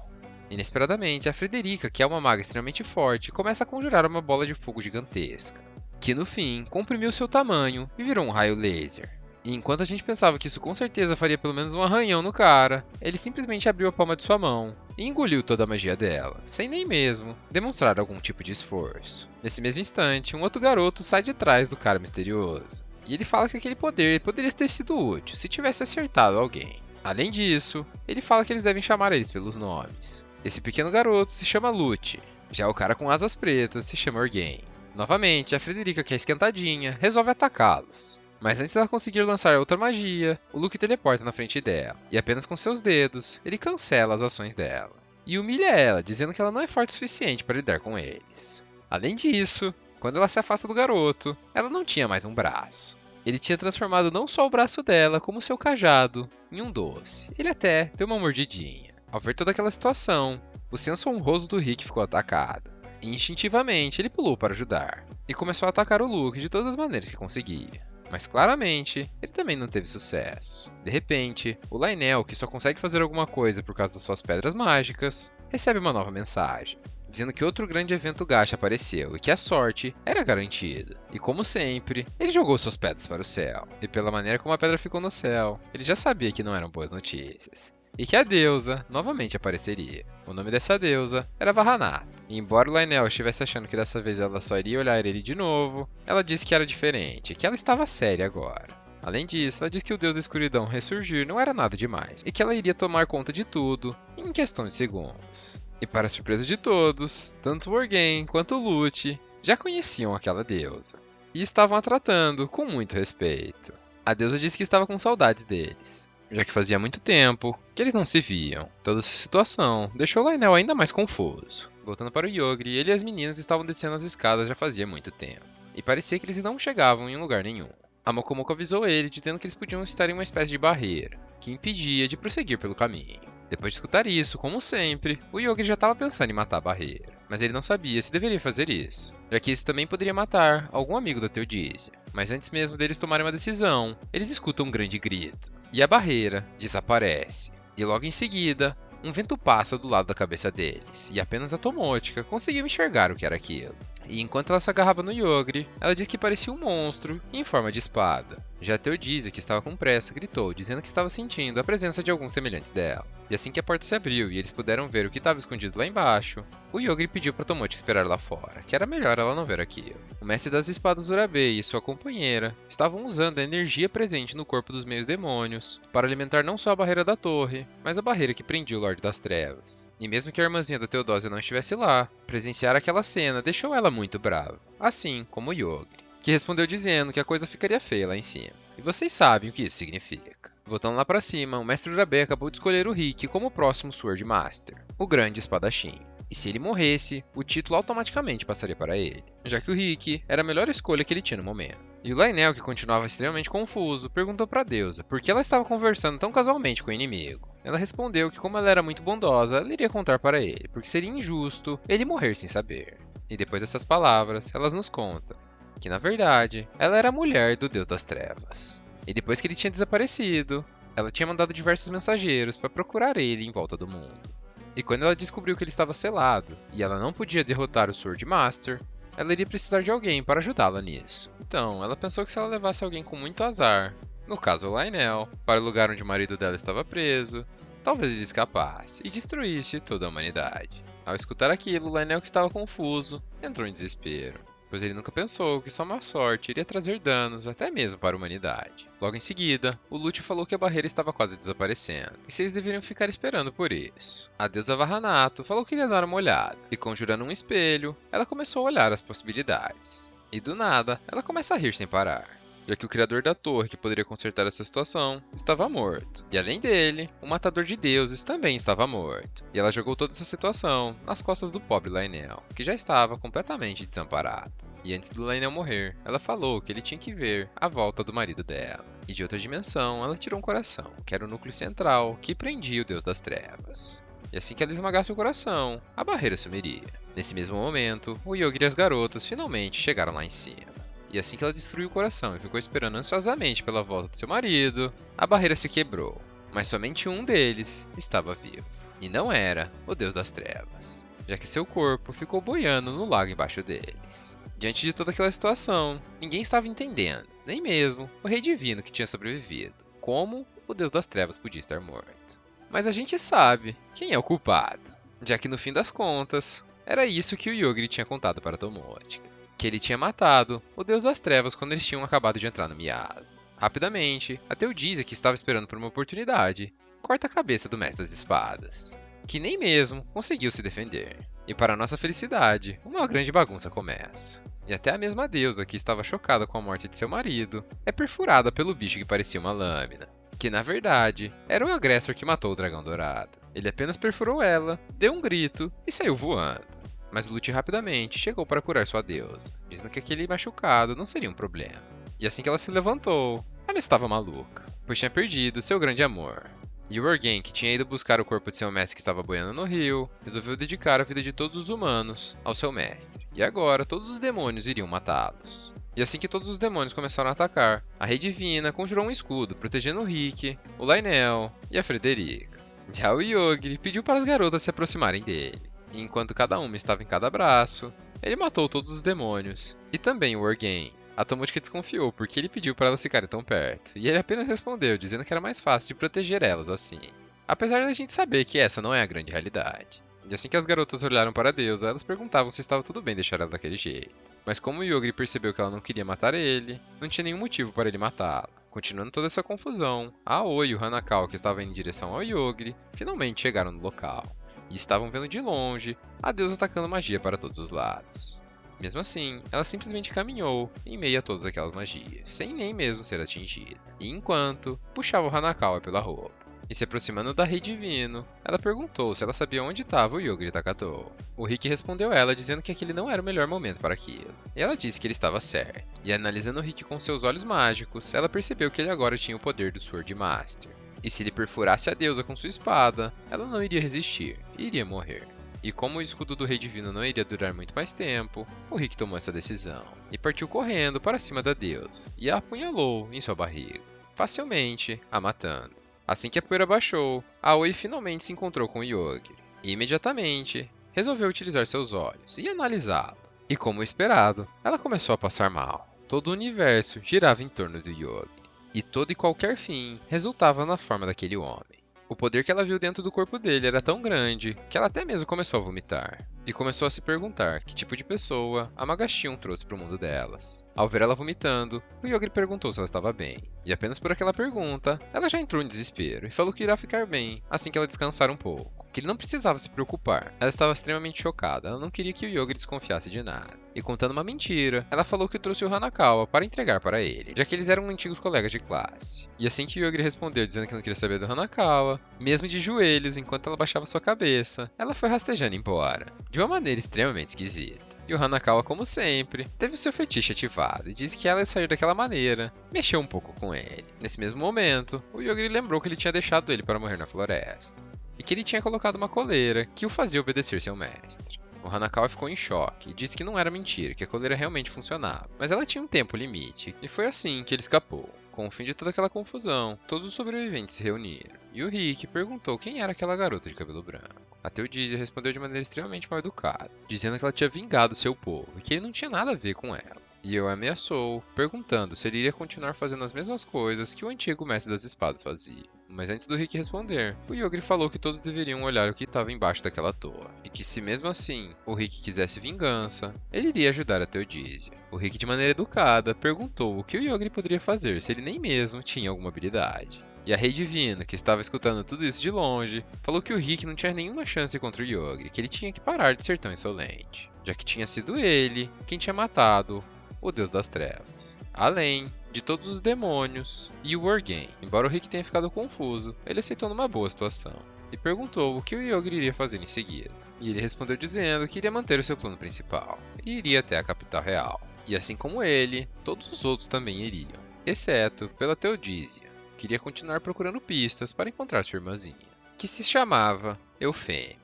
Inesperadamente, a Frederica, que é uma maga extremamente forte, começa a conjurar uma bola de fogo gigantesca, que no fim comprimiu seu tamanho e virou um raio laser. E enquanto a gente pensava que isso com certeza faria pelo menos um arranhão no cara, ele simplesmente abriu a palma de sua mão e engoliu toda a magia dela, sem nem mesmo demonstrar algum tipo de esforço. Nesse mesmo instante, um outro garoto sai de trás do cara misterioso, e ele fala que aquele poder poderia ter sido útil se tivesse acertado alguém. Além disso, ele fala que eles devem chamar eles pelos nomes. Esse pequeno garoto se chama Lute, já o cara com asas pretas se chama Orgain. Novamente, a Frederica, que é esquentadinha, resolve atacá-los. Mas antes dela conseguir lançar outra magia, o Luke teleporta na frente dela, e apenas com seus dedos, ele cancela as ações dela. e humilha ela, dizendo que ela não é forte o suficiente para lidar com eles. Além disso, quando ela se afasta do garoto, ela não tinha mais um braço. Ele tinha transformado não só o braço dela, como seu cajado, em um doce. Ele até deu uma mordidinha. Ao ver toda aquela situação, o senso honroso do Rick ficou atacado. E instintivamente ele pulou para ajudar, e começou a atacar o Luke de todas as maneiras que conseguia. Mas claramente, ele também não teve sucesso. De repente, o Lionel, que só consegue fazer alguma coisa por causa das suas pedras mágicas, recebe uma nova mensagem, dizendo que outro grande evento gacha apareceu e que a sorte era garantida. E como sempre, ele jogou suas pedras para o céu, e pela maneira como a pedra ficou no céu, ele já sabia que não eram boas notícias. E que a deusa novamente apareceria. O nome dessa deusa era Vahanath. E embora o Lionel estivesse achando que dessa vez ela só iria olhar ele de novo, ela disse que era diferente, que ela estava séria agora. Além disso, ela disse que o deus da escuridão ressurgir não era nada demais, e que ela iria tomar conta de tudo em questão de segundos. E para surpresa de todos, tanto o Morgaine quanto o Lute já conheciam aquela deusa, e estavam a tratando com muito respeito. A deusa disse que estava com saudades deles, já que fazia muito tempo que eles não se viam. Toda essa situação deixou o Lionel ainda mais confuso. Voltando para o Yogri, ele e as meninas estavam descendo as escadas já fazia muito tempo, e parecia que eles não chegavam em lugar nenhum. A Mokomoko avisou ele, dizendo que eles podiam estar em uma espécie de barreira, que impedia de prosseguir pelo caminho. Depois de escutar isso, como sempre, o Yogri já estava pensando em matar a barreira, mas ele não sabia se deveria fazer isso, já que isso também poderia matar algum amigo da Theodisia. Mas antes mesmo deles tomarem uma decisão, eles escutam um grande grito, e a barreira desaparece. E logo em seguida, um vento passa do lado da cabeça deles, e apenas a Tomotica conseguiu enxergar o que era aquilo. E enquanto ela se agarrava no Yogri, ela disse que parecia um monstro em forma de espada. Já Theodisia, que estava com pressa, gritou, dizendo que estava sentindo a presença de alguns semelhantes dela. E assim que a porta se abriu e eles puderam ver o que estava escondido lá embaixo, o Yogri pediu para Tomotica esperar lá fora, que era melhor ela não ver aquilo. O mestre das espadas Urabei e sua companheira estavam usando a energia presente no corpo dos meios demônios para alimentar não só a barreira da torre, mas a barreira que prendia o Lorde das Trevas. E mesmo que a irmãzinha da Theodosia não estivesse lá, presenciar aquela cena deixou ela muito brava, assim como o Yogri, que respondeu dizendo que a coisa ficaria feia lá em cima. E vocês sabem o que isso significa. Voltando lá pra cima, o mestre Urabei acabou de escolher o Rick como o próximo Sword Master, o grande espadachim. E se ele morresse, o título automaticamente passaria para ele, já que o Rick era a melhor escolha que ele tinha no momento. E o Lionel, que continuava extremamente confuso, perguntou para a deusa por que ela estava conversando tão casualmente com o inimigo. Ela respondeu que como ela era muito bondosa, ela iria contar para ele, porque seria injusto ele morrer sem saber. E depois dessas palavras, ela nos conta que na verdade, ela era a mulher do Deus das Trevas. E depois que ele tinha desaparecido, ela tinha mandado diversos mensageiros para procurar ele em volta do mundo. E quando ela descobriu que ele estava selado e ela não podia derrotar o Sword Master, ela iria precisar de alguém para ajudá-la nisso. Então, ela pensou que se ela levasse alguém com muito azar, no caso o Lionel, para o lugar onde o marido dela estava preso, talvez ele escapasse e destruísse toda a humanidade. Ao escutar aquilo, o Lionel, que estava confuso, entrou em desespero, pois ele nunca pensou que sua má sorte iria trazer danos até mesmo para a humanidade. Logo em seguida, o Lute falou que a barreira estava quase desaparecendo, e se eles deveriam ficar esperando por isso. A deusa Vahanath falou que iria dar uma olhada, e conjurando um espelho, ela começou a olhar as possibilidades. E do nada, ela começa a rir sem parar, já que o criador da torre que poderia consertar essa situação estava morto. E além dele, o matador de deuses também estava morto. E ela jogou toda essa situação nas costas do pobre Lionel, que já estava completamente desamparado. E antes do Lionel morrer, ela falou que ele tinha que ver a volta do marido dela. E de outra dimensão, ela tirou um coração, que era o núcleo central que prendia o Deus das Trevas. E assim que ela esmagasse o coração, a barreira sumiria. Nesse mesmo momento, o Yogri e as garotas finalmente chegaram lá em cima. E assim que ela destruiu o coração e ficou esperando ansiosamente pela volta de seu marido, a barreira se quebrou. Mas somente um deles estava vivo. E não era o Deus das Trevas, já que seu corpo ficou boiando no lago embaixo deles. Diante de toda aquela situação, ninguém estava entendendo, nem mesmo o Rei Divino que tinha sobrevivido, como o Deus das Trevas podia estar morto. Mas a gente sabe quem é o culpado, já que no fim das contas, era isso que o Yogri tinha contado para Tomotica, que ele tinha matado o Deus das Trevas quando eles tinham acabado de entrar no miasma. Rapidamente, a Theodisia, que estava esperando por uma oportunidade, corta a cabeça do Mestre das Espadas, que nem mesmo conseguiu se defender. E para nossa felicidade, uma grande bagunça começa. E até a mesma deusa, que estava chocada com a morte de seu marido, é perfurada pelo bicho que parecia uma lâmina, que na verdade era o agressor que matou o dragão dourado. Ele apenas perfurou ela, deu um grito e saiu voando. Mas Lute rapidamente chegou para curar sua deusa, dizendo que aquele machucado não seria um problema. E assim que ela se levantou, ela estava maluca, pois tinha perdido seu grande amor. E o Orgen, que tinha ido buscar o corpo de seu mestre que estava boiando no rio, resolveu dedicar a vida de todos os humanos ao seu mestre. E agora todos os demônios iriam matá-los. E assim que todos os demônios começaram a atacar, a Rei Divina conjurou um escudo protegendo o Rick, o Lionel e a Frederica. Já o Yogri pediu para as garotas se aproximarem dele. E enquanto cada uma estava em cada braço, ele matou todos os demônios. E também o Orgen. A Tomochika desconfiou porque ele pediu para elas ficarem tão perto, e ele apenas respondeu dizendo que era mais fácil de proteger elas assim. Apesar da gente saber que essa não é a grande realidade. E assim que as garotas olharam para a deusa, elas perguntavam se estava tudo bem deixar ela daquele jeito. Mas como o Yogri percebeu que ela não queria matar ele, não tinha nenhum motivo para ele matá-la. Continuando toda essa confusão, a Aoi e o Hanakawa, que estavam indo em direção ao Yogri, finalmente chegaram no local. E estavam vendo de longe a deusa atacando magia para todos os lados. Mesmo assim, ela simplesmente caminhou em meio a todas aquelas magias, sem nem mesmo ser atingida. E enquanto puxava o Hanakawa pela roupa. E se aproximando da Rei Divino, ela perguntou se ela sabia onde estava o Yogri Takatou. O Rick respondeu ela dizendo que aquele não era o melhor momento para aquilo. E ela disse que ele estava certo. E analisando o Rick com seus olhos mágicos, ela percebeu que ele agora tinha o poder do Sword Master. E se ele perfurasse a deusa com sua espada, ela não iria resistir e iria morrer. E como o escudo do Rei Divino não iria durar muito mais tempo, o Rick tomou essa decisão e partiu correndo para cima da deusa e a apunhalou em sua barriga, facilmente a matando. Assim que a poeira baixou, a Aoi finalmente se encontrou com o Yogri e imediatamente resolveu utilizar seus olhos e analisá-lo. E como esperado, ela começou a passar mal. Todo o universo girava em torno do Yogri e todo e qualquer fim resultava na forma daquele homem. O poder que ela viu dentro do corpo dele era tão grande que ela até mesmo começou a vomitar. E começou a se perguntar que tipo de pessoa a Magashihun trouxe para o mundo delas. Ao ver ela vomitando, o Yogri perguntou se ela estava bem. E apenas por aquela pergunta, ela já entrou em desespero e falou que irá ficar bem assim que ela descansar um pouco. Que ele não precisava se preocupar. Ela estava extremamente chocada, ela não queria que o Yogri desconfiasse de nada. E contando uma mentira, ela falou que trouxe o Hanakawa para entregar para ele, já que eles eram antigos colegas de classe. E assim que o Yogri respondeu dizendo que não queria saber do Hanakawa, mesmo de joelhos enquanto ela baixava sua cabeça, ela foi rastejando embora, de uma maneira extremamente esquisita. E o Hanakawa, como sempre, teve seu fetiche ativado e disse que ela ia sair daquela maneira, mexeu um pouco com ele. Nesse mesmo momento, o Yogri lembrou que ele tinha deixado ele para morrer na floresta, e que ele tinha colocado uma coleira que o fazia obedecer seu mestre. O Hanakawa ficou em choque e disse que não era mentira, que a coleira realmente funcionava, mas ela tinha um tempo limite, e foi assim que ele escapou. Com o fim de toda aquela confusão, todos os sobreviventes se reuniram, e o Rick perguntou quem era aquela garota de cabelo branco. A Theodisia respondeu de maneira extremamente mal educada, dizendo que ela tinha vingado seu povo e que ele não tinha nada a ver com ela. E eu ameaçou, perguntando se ele iria continuar fazendo as mesmas coisas que o antigo mestre das espadas fazia. Mas antes do Rick responder, o Yogri falou que todos deveriam olhar o que estava embaixo daquela torre, e que se mesmo assim o Rick quisesse vingança, ele iria ajudar a Theodisia. O Rick, de maneira educada, perguntou o que o Yogri poderia fazer se ele nem mesmo tinha alguma habilidade. E a Rei Divina, que estava escutando tudo isso de longe, falou que o Rick não tinha nenhuma chance contra o Yogri, que ele tinha que parar de ser tão insolente, já que tinha sido ele quem tinha matado o Deus das Trevas, além de todos os demônios e o Orgen. Embora o Rick tenha ficado confuso, ele aceitou numa boa situação e perguntou o que o Yogri iria fazer em seguida. E ele respondeu dizendo que iria manter o seu plano principal e iria até a capital real. E assim como ele, todos os outros também iriam, exceto pela Theodisia, que iria continuar procurando pistas para encontrar sua irmãzinha, que se chamava Eufêmia.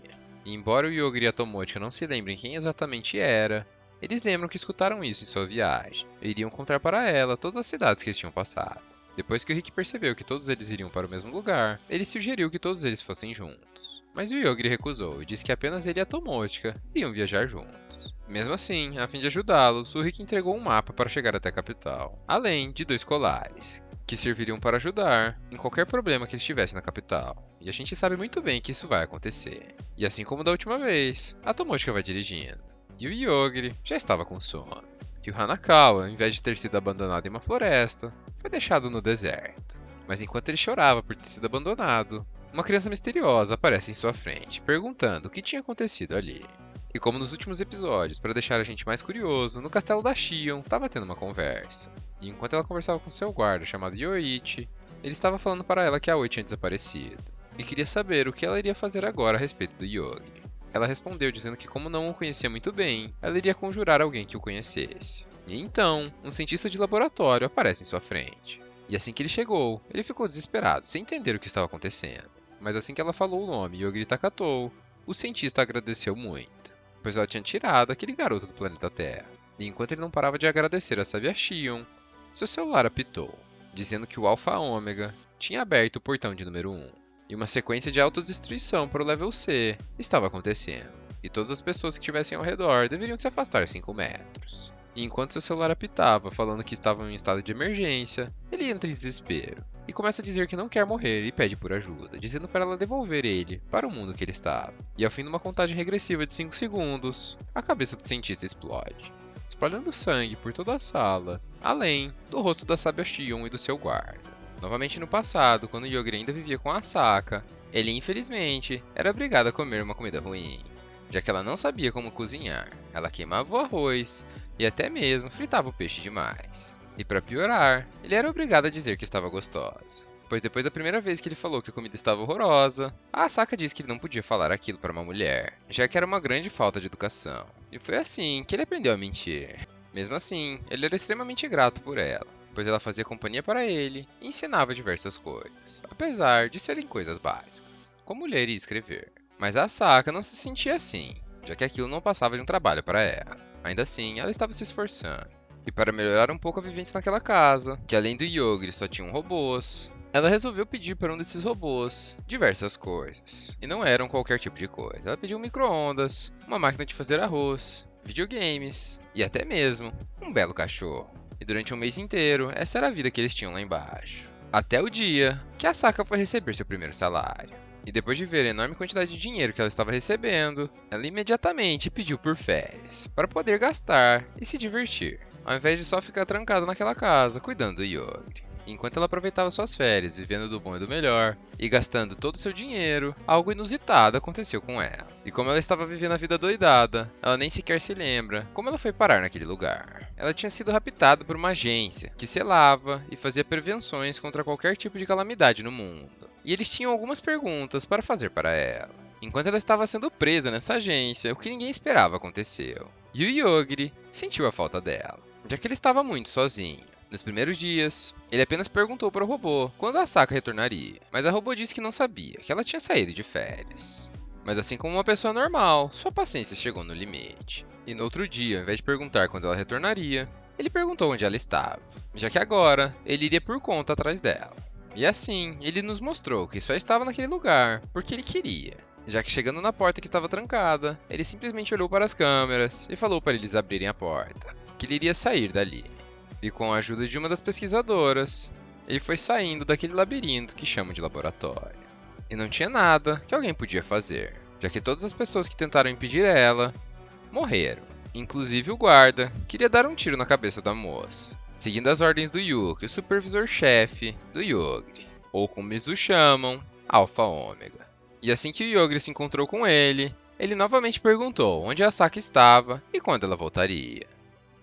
E embora o Yogri e a Tomochika não se lembrem quem exatamente era, eles lembram que escutaram isso em sua viagem e iriam contar para ela todas as cidades que eles tinham passado. Depois que o Rick percebeu que todos eles iriam para o mesmo lugar, ele sugeriu que todos eles fossem juntos. Mas o Yogri recusou e disse que apenas ele e a Tomochika iriam viajar juntos. Mesmo assim, a fim de ajudá-los, o Rick entregou um mapa para chegar até a capital, além de 2 colares, que serviriam para ajudar em qualquer problema que eles tivessem na capital. E a gente sabe muito bem que isso vai acontecer. E assim como da última vez, a Tomochika vai dirigindo. E o Yogri já estava com sono. E o Hanakawa, ao invés de ter sido abandonado em uma floresta, foi deixado no deserto. Mas enquanto ele chorava por ter sido abandonado, uma criança misteriosa aparece em sua frente, perguntando o que tinha acontecido ali. E como nos últimos episódios, para deixar a gente mais curioso, no castelo da Shion estava tendo uma conversa. E enquanto ela conversava com seu guarda chamado Yoichi, ele estava falando para ela que a Aoi tinha desaparecido. e queria saber o que ela iria fazer agora a respeito do Yogri. Ela respondeu dizendo que como não o conhecia muito bem, ela iria conjurar alguém que o conhecesse. E então, um cientista de laboratório aparece em sua frente. E assim que ele chegou, ele ficou desesperado, sem entender o que estava acontecendo. Mas assim que ela falou o nome Yogri Takatou, o cientista agradeceu muito, pois ela tinha tirado aquele garoto do planeta Terra. E enquanto ele não parava de agradecer a sábia Xion, seu celular apitou, dizendo que o Alpha Ômega tinha aberto o portão de número 1. E uma sequência de autodestruição para o level C estava acontecendo, e todas as pessoas que estivessem ao redor deveriam se afastar 5 metros. E enquanto seu celular apitava, falando que estavam em estado de emergência, ele entra em desespero, e começa a dizer que não quer morrer e pede por ajuda, dizendo para ela devolver ele para o mundo que ele estava. E ao fim de uma contagem regressiva de 5 segundos, a cabeça do cientista explode, espalhando sangue por toda a sala, além do rosto da sábia Xion e do seu guarda. Novamente no passado, quando Yogri ainda vivia com a Asaka, ele infelizmente era obrigado a comer uma comida ruim, já que ela não sabia como cozinhar. Ela queimava o arroz e até mesmo fritava o peixe demais. E para piorar, ele era obrigado a dizer que estava gostosa, pois depois da primeira vez que ele falou que a comida estava horrorosa, a Asaka disse que ele não podia falar aquilo para uma mulher, já que era uma grande falta de educação. E foi assim que ele aprendeu a mentir. Mesmo assim, ele era extremamente grato por ela, pois ela fazia companhia para ele e ensinava diversas coisas, apesar de serem coisas básicas, como ler e escrever. Mas a Asaka não se sentia assim, já que aquilo não passava de um trabalho para ela. Ainda assim, ela estava se esforçando. E para melhorar um pouco a vivência naquela casa, que além do Yogri só tinham robôs, ela resolveu pedir para um desses robôs diversas coisas. E não eram qualquer tipo de coisa. Ela pediu um micro-ondas, uma máquina de fazer arroz, videogames e até mesmo um belo cachorro. E durante um mês inteiro, essa era a vida que eles tinham lá embaixo. Até o dia que a Asaka foi receber seu primeiro salário. E depois de ver a enorme quantidade de dinheiro que ela estava recebendo, ela imediatamente pediu por férias, para poder gastar e se divertir, ao invés de só ficar trancada naquela casa, cuidando do Yogri. Enquanto ela aproveitava suas férias, vivendo do bom e do melhor, e gastando todo o seu dinheiro, algo inusitado aconteceu com ela. E como ela estava vivendo a vida doidada, ela nem sequer se lembra como ela foi parar naquele lugar. Ela tinha sido raptada por uma agência que selava e fazia prevenções contra qualquer tipo de calamidade no mundo. E eles tinham algumas perguntas para fazer para ela. Enquanto ela estava sendo presa nessa agência, o que ninguém esperava aconteceu. E o Yogri sentiu a falta dela, já que ele estava muito sozinho. Nos primeiros dias, ele apenas perguntou para o robô quando a Asaka retornaria, mas a robô disse que não sabia, que ela tinha saído de férias. Mas assim como uma pessoa normal, sua paciência chegou no limite. E no outro dia, ao invés de perguntar quando ela retornaria, ele perguntou onde ela estava, já que agora ele iria por conta atrás dela. E assim, ele nos mostrou que só estava naquele lugar porque ele queria, já que chegando na porta que estava trancada, ele simplesmente olhou para as câmeras e falou para eles abrirem a porta, que ele iria sair dali. E com a ajuda de uma das pesquisadoras, ele foi saindo daquele labirinto que chamam de laboratório. E não tinha nada que alguém podia fazer, já que todas as pessoas que tentaram impedir ela morreram. Inclusive o guarda queria dar um tiro na cabeça da moça, seguindo as ordens do Yuki, o supervisor-chefe do Yogri, ou como eles o chamam, Alpha Ômega. E assim que o Yogri se encontrou com ele novamente perguntou onde a Asaka estava e quando ela voltaria.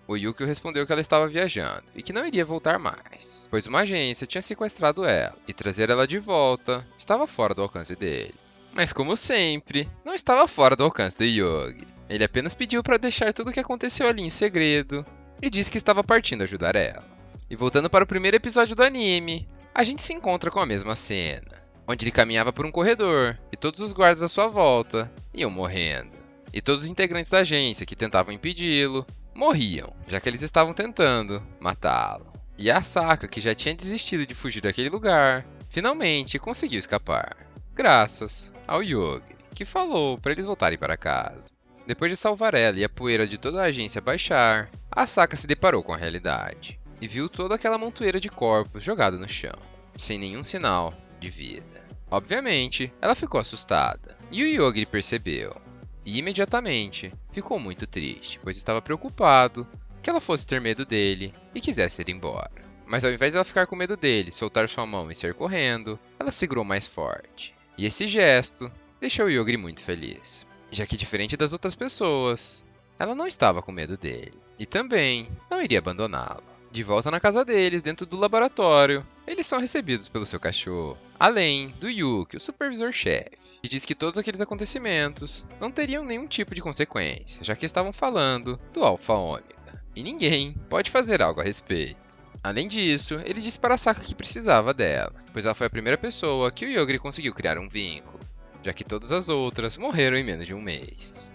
O Yukio respondeu que ela estava viajando e que não iria voltar mais, pois uma agência tinha sequestrado ela e trazer ela de volta estava fora do alcance dele. Mas como sempre, não estava fora do alcance do Yogri. Ele apenas pediu para deixar tudo o que aconteceu ali em segredo e disse que estava partindo ajudar ela. E voltando para o primeiro episódio do anime, a gente se encontra com a mesma cena, onde ele caminhava por um corredor e todos os guardas à sua volta iam morrendo. E todos os integrantes da agência que tentavam impedi-lo morriam, já que eles estavam tentando matá-lo. E a Asaka, que já tinha desistido de fugir daquele lugar, finalmente conseguiu escapar, graças ao Yogri, que falou para eles voltarem para casa. Depois de salvar ela e a poeira de toda a agência baixar, a Asaka se deparou com a realidade e viu toda aquela montoeira de corpos jogada no chão, sem nenhum sinal de vida. Obviamente, ela ficou assustada, e o Yogri percebeu. E imediatamente ficou muito triste, pois estava preocupado que ela fosse ter medo dele e quisesse ir embora. Mas ao invés de ela ficar com medo dele, soltar sua mão e sair correndo, ela segurou mais forte. E esse gesto deixou o Yogri muito feliz, já que diferente das outras pessoas, ela não estava com medo dele e também não iria abandoná-lo. De volta na casa deles, dentro do laboratório, eles são recebidos pelo seu cachorro, além do Yuki, o supervisor-chefe, que diz que todos aqueles acontecimentos não teriam nenhum tipo de consequência, já que estavam falando do Alpha Ômega, e ninguém pode fazer algo a respeito. Além disso, ele disse para Saka que precisava dela, pois ela foi a primeira pessoa que o Yogiri conseguiu criar um vínculo, já que todas as outras morreram em menos de um mês.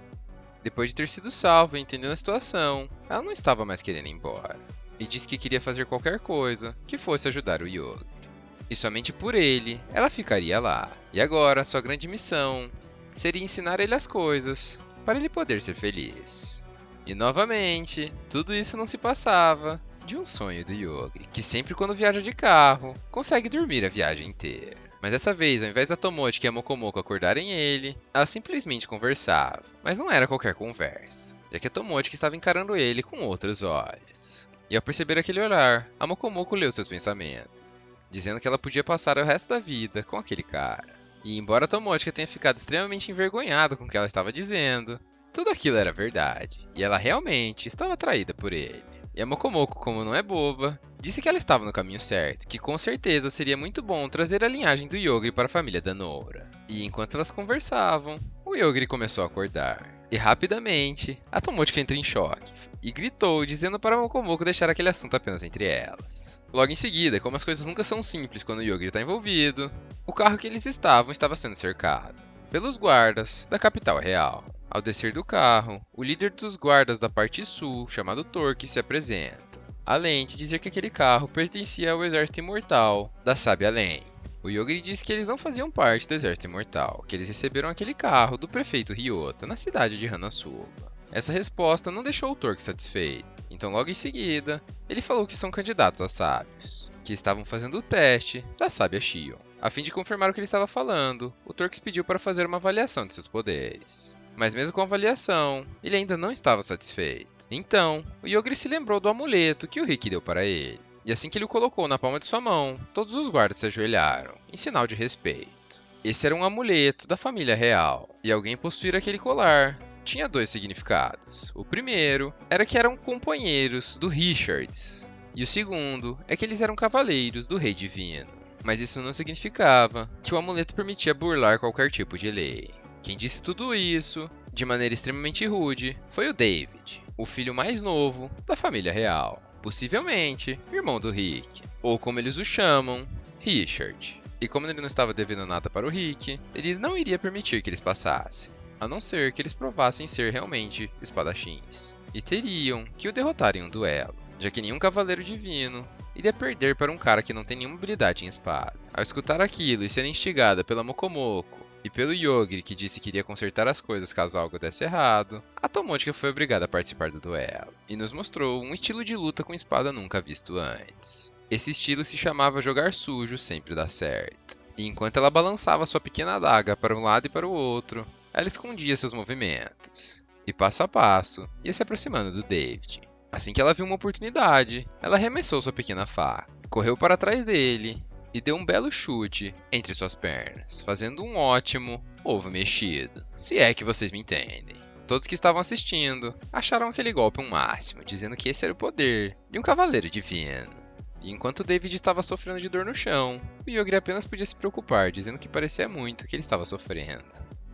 Depois de ter sido salva e entendendo a situação, ela não estava mais querendo ir embora, e disse que queria fazer qualquer coisa que fosse ajudar o Yogiri. E somente por ele, ela ficaria lá. E agora, sua grande missão seria ensinar ele as coisas, para ele poder ser feliz. E novamente, tudo isso não se passava de um sonho do Yogiri, que sempre quando viaja de carro, consegue dormir a viagem inteira. Mas dessa vez, ao invés da Tomochi e a Mokomoko acordarem ele, ela simplesmente conversava. Mas não era qualquer conversa, já que a Tomochi estava encarando ele com outros olhos. E ao perceber aquele olhar, a Mokomoko leu seus pensamentos, dizendo que ela podia passar o resto da vida com aquele cara. E embora a Tomochi tenha ficado extremamente envergonhada com o que ela estava dizendo, tudo aquilo era verdade, e ela realmente estava atraída por ele. E a Mokomoko, como não é boba, disse que ela estava no caminho certo, que com certeza seria muito bom trazer a linhagem do Yogiri para a família da Noura. E enquanto elas conversavam, o Yogiri começou a acordar. E rapidamente, a Tomochi entrou em choque e gritou, dizendo para a Mokomoko deixar aquele assunto apenas entre elas. Logo em seguida, como as coisas nunca são simples quando o Yogiri está envolvido, o carro que eles estavam estava sendo cercado pelos guardas da capital real. Ao descer do carro, o líder dos guardas da parte sul, chamado Torque, se apresenta, além de dizer que aquele carro pertencia ao exército imortal da Sábia Além. O Yogiri disse que eles não faziam parte do exército imortal, que eles receberam aquele carro do prefeito Ryota, na cidade de Hanasuba. Essa resposta não deixou o Torque satisfeito, então logo em seguida, ele falou que são candidatos a sábios, que estavam fazendo o teste da Sábia Shion. A fim de confirmar o que ele estava falando, o Torque pediu para fazer uma avaliação de seus poderes. Mas mesmo com a avaliação, ele ainda não estava satisfeito. Então, o Yogiri se lembrou do amuleto que o Rick deu para ele. E assim que ele o colocou na palma de sua mão, todos os guardas se ajoelharam, em sinal de respeito. Esse era um amuleto da família real, e alguém possuir aquele colar tinha dois significados. O primeiro era que eram companheiros do Richards, e o segundo é que eles eram cavaleiros do Rei Divino. Mas isso não significava que o amuleto permitia burlar qualquer tipo de lei. Quem disse tudo isso, de maneira extremamente rude, foi o David, o filho mais novo da família real, possivelmente irmão do Rick, ou como eles o chamam, Richard. E como ele não estava devendo nada para o Rick, ele não iria permitir que eles passassem, a não ser que eles provassem ser realmente espadachins, e teriam que o derrotar em um duelo, já que nenhum cavaleiro divino iria perder para um cara que não tem nenhuma habilidade em espada. Ao escutar aquilo e ser instigada pela Mokomoko, e pelo Yogiri, que disse que iria consertar as coisas caso algo desse errado, a Tomochi foi obrigada a participar do duelo, e nos mostrou um estilo de luta com espada nunca visto antes. Esse estilo se chamava jogar sujo sempre dá certo. E enquanto ela balançava sua pequena adaga para um lado e para o outro, ela escondia seus movimentos, e passo a passo ia se aproximando do David. Assim que ela viu uma oportunidade, ela arremessou sua pequena faca, correu para trás dele e deu um belo chute entre suas pernas, fazendo um ótimo ovo mexido, se é que vocês me entendem. Todos que estavam assistindo acharam aquele golpe um máximo, dizendo que esse era o poder de um cavaleiro divino. E enquanto David estava sofrendo de dor no chão, o Yogiri apenas podia se preocupar, dizendo que parecia muito que ele estava sofrendo.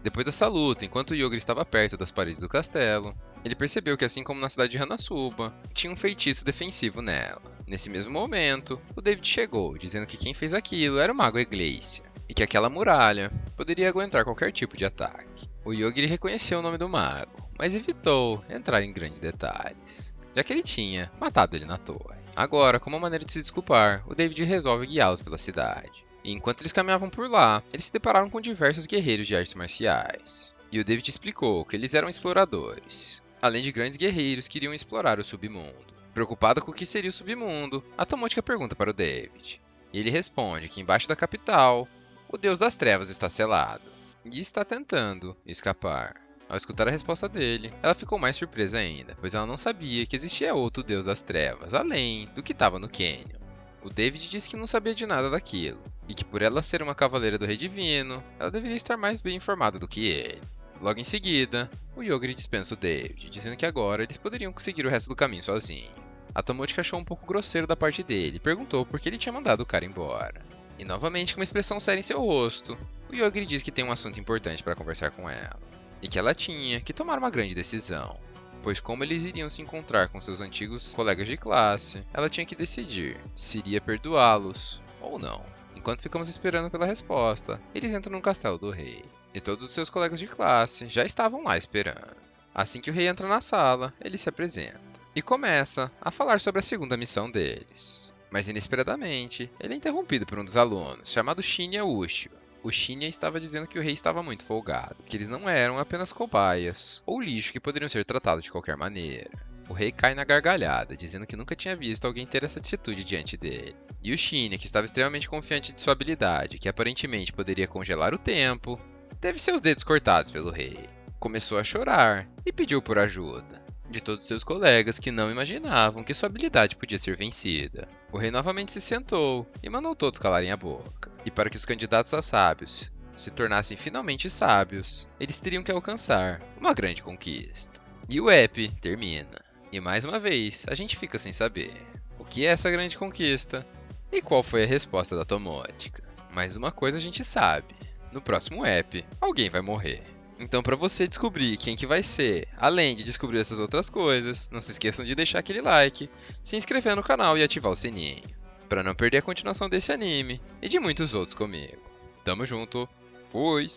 Depois dessa luta, enquanto o Yogiri estava perto das paredes do castelo, ele percebeu que, assim como na cidade de Hanasuba, tinha um feitiço defensivo nela. Nesse mesmo momento, o David chegou, dizendo que quem fez aquilo era o mago Eglecia, e que aquela muralha poderia aguentar qualquer tipo de ataque. O Yogiri reconheceu o nome do mago, mas evitou entrar em grandes detalhes, já que ele tinha matado ele na torre. Agora, como uma maneira de se desculpar, o David resolve guiá-los pela cidade. E enquanto eles caminhavam por lá, eles se depararam com diversos guerreiros de artes marciais. E o David explicou que eles eram exploradores, além de grandes guerreiros que iriam explorar o submundo. Preocupada com o que seria o submundo, a Tomochi pergunta para o David. E ele responde que embaixo da capital, o Deus das Trevas está selado, e está tentando escapar. Ao escutar a resposta dele, ela ficou mais surpresa ainda, pois ela não sabia que existia outro Deus das Trevas, além do que estava no Canyon. O David disse que não sabia de nada daquilo, e que por ela ser uma cavaleira do Rei Divino, ela deveria estar mais bem informada do que ele. Logo em seguida, o Yogiri dispensa o David, dizendo que agora eles poderiam seguir o resto do caminho sozinho. A Tomotica achou um pouco grosseiro da parte dele e perguntou por que ele tinha mandado o cara embora. E novamente com uma expressão séria em seu rosto, o Yogiri diz que tem um assunto importante para conversar com ela, e que ela tinha que tomar uma grande decisão, pois como eles iriam se encontrar com seus antigos colegas de classe, ela tinha que decidir se iria perdoá-los ou não. Enquanto ficamos esperando pela resposta, eles entram no castelo do rei, e todos os seus colegas de classe já estavam lá esperando. Assim que o rei entra na sala, ele se apresenta e começa a falar sobre a segunda missão deles. Mas inesperadamente, ele é interrompido por um dos alunos, chamado Shinya Ushio. O Shinya estava dizendo que o rei estava muito folgado, que eles não eram apenas cobaias ou lixo que poderiam ser tratados de qualquer maneira. O rei cai na gargalhada, dizendo que nunca tinha visto alguém ter essa atitude diante dele. E o Shinya, que estava extremamente confiante de sua habilidade, que aparentemente poderia congelar o tempo, teve seus dedos cortados pelo rei. Começou a chorar e pediu por ajuda de todos seus colegas que não imaginavam que sua habilidade podia ser vencida. O rei novamente se sentou e mandou todos calarem a boca. E para que os candidatos a sábios se tornassem finalmente sábios, eles teriam que alcançar uma grande conquista. E o app termina. E mais uma vez, a gente fica sem saber o que é essa grande conquista e qual foi a resposta da Tomotica. Mas uma coisa a gente sabe, no próximo app, alguém vai morrer. Então, para você descobrir quem que vai ser, além de descobrir essas outras coisas, não se esqueçam de deixar aquele like, se inscrever no canal e ativar o sininho, para não perder a continuação desse anime e de muitos outros comigo. Tamo junto, fui!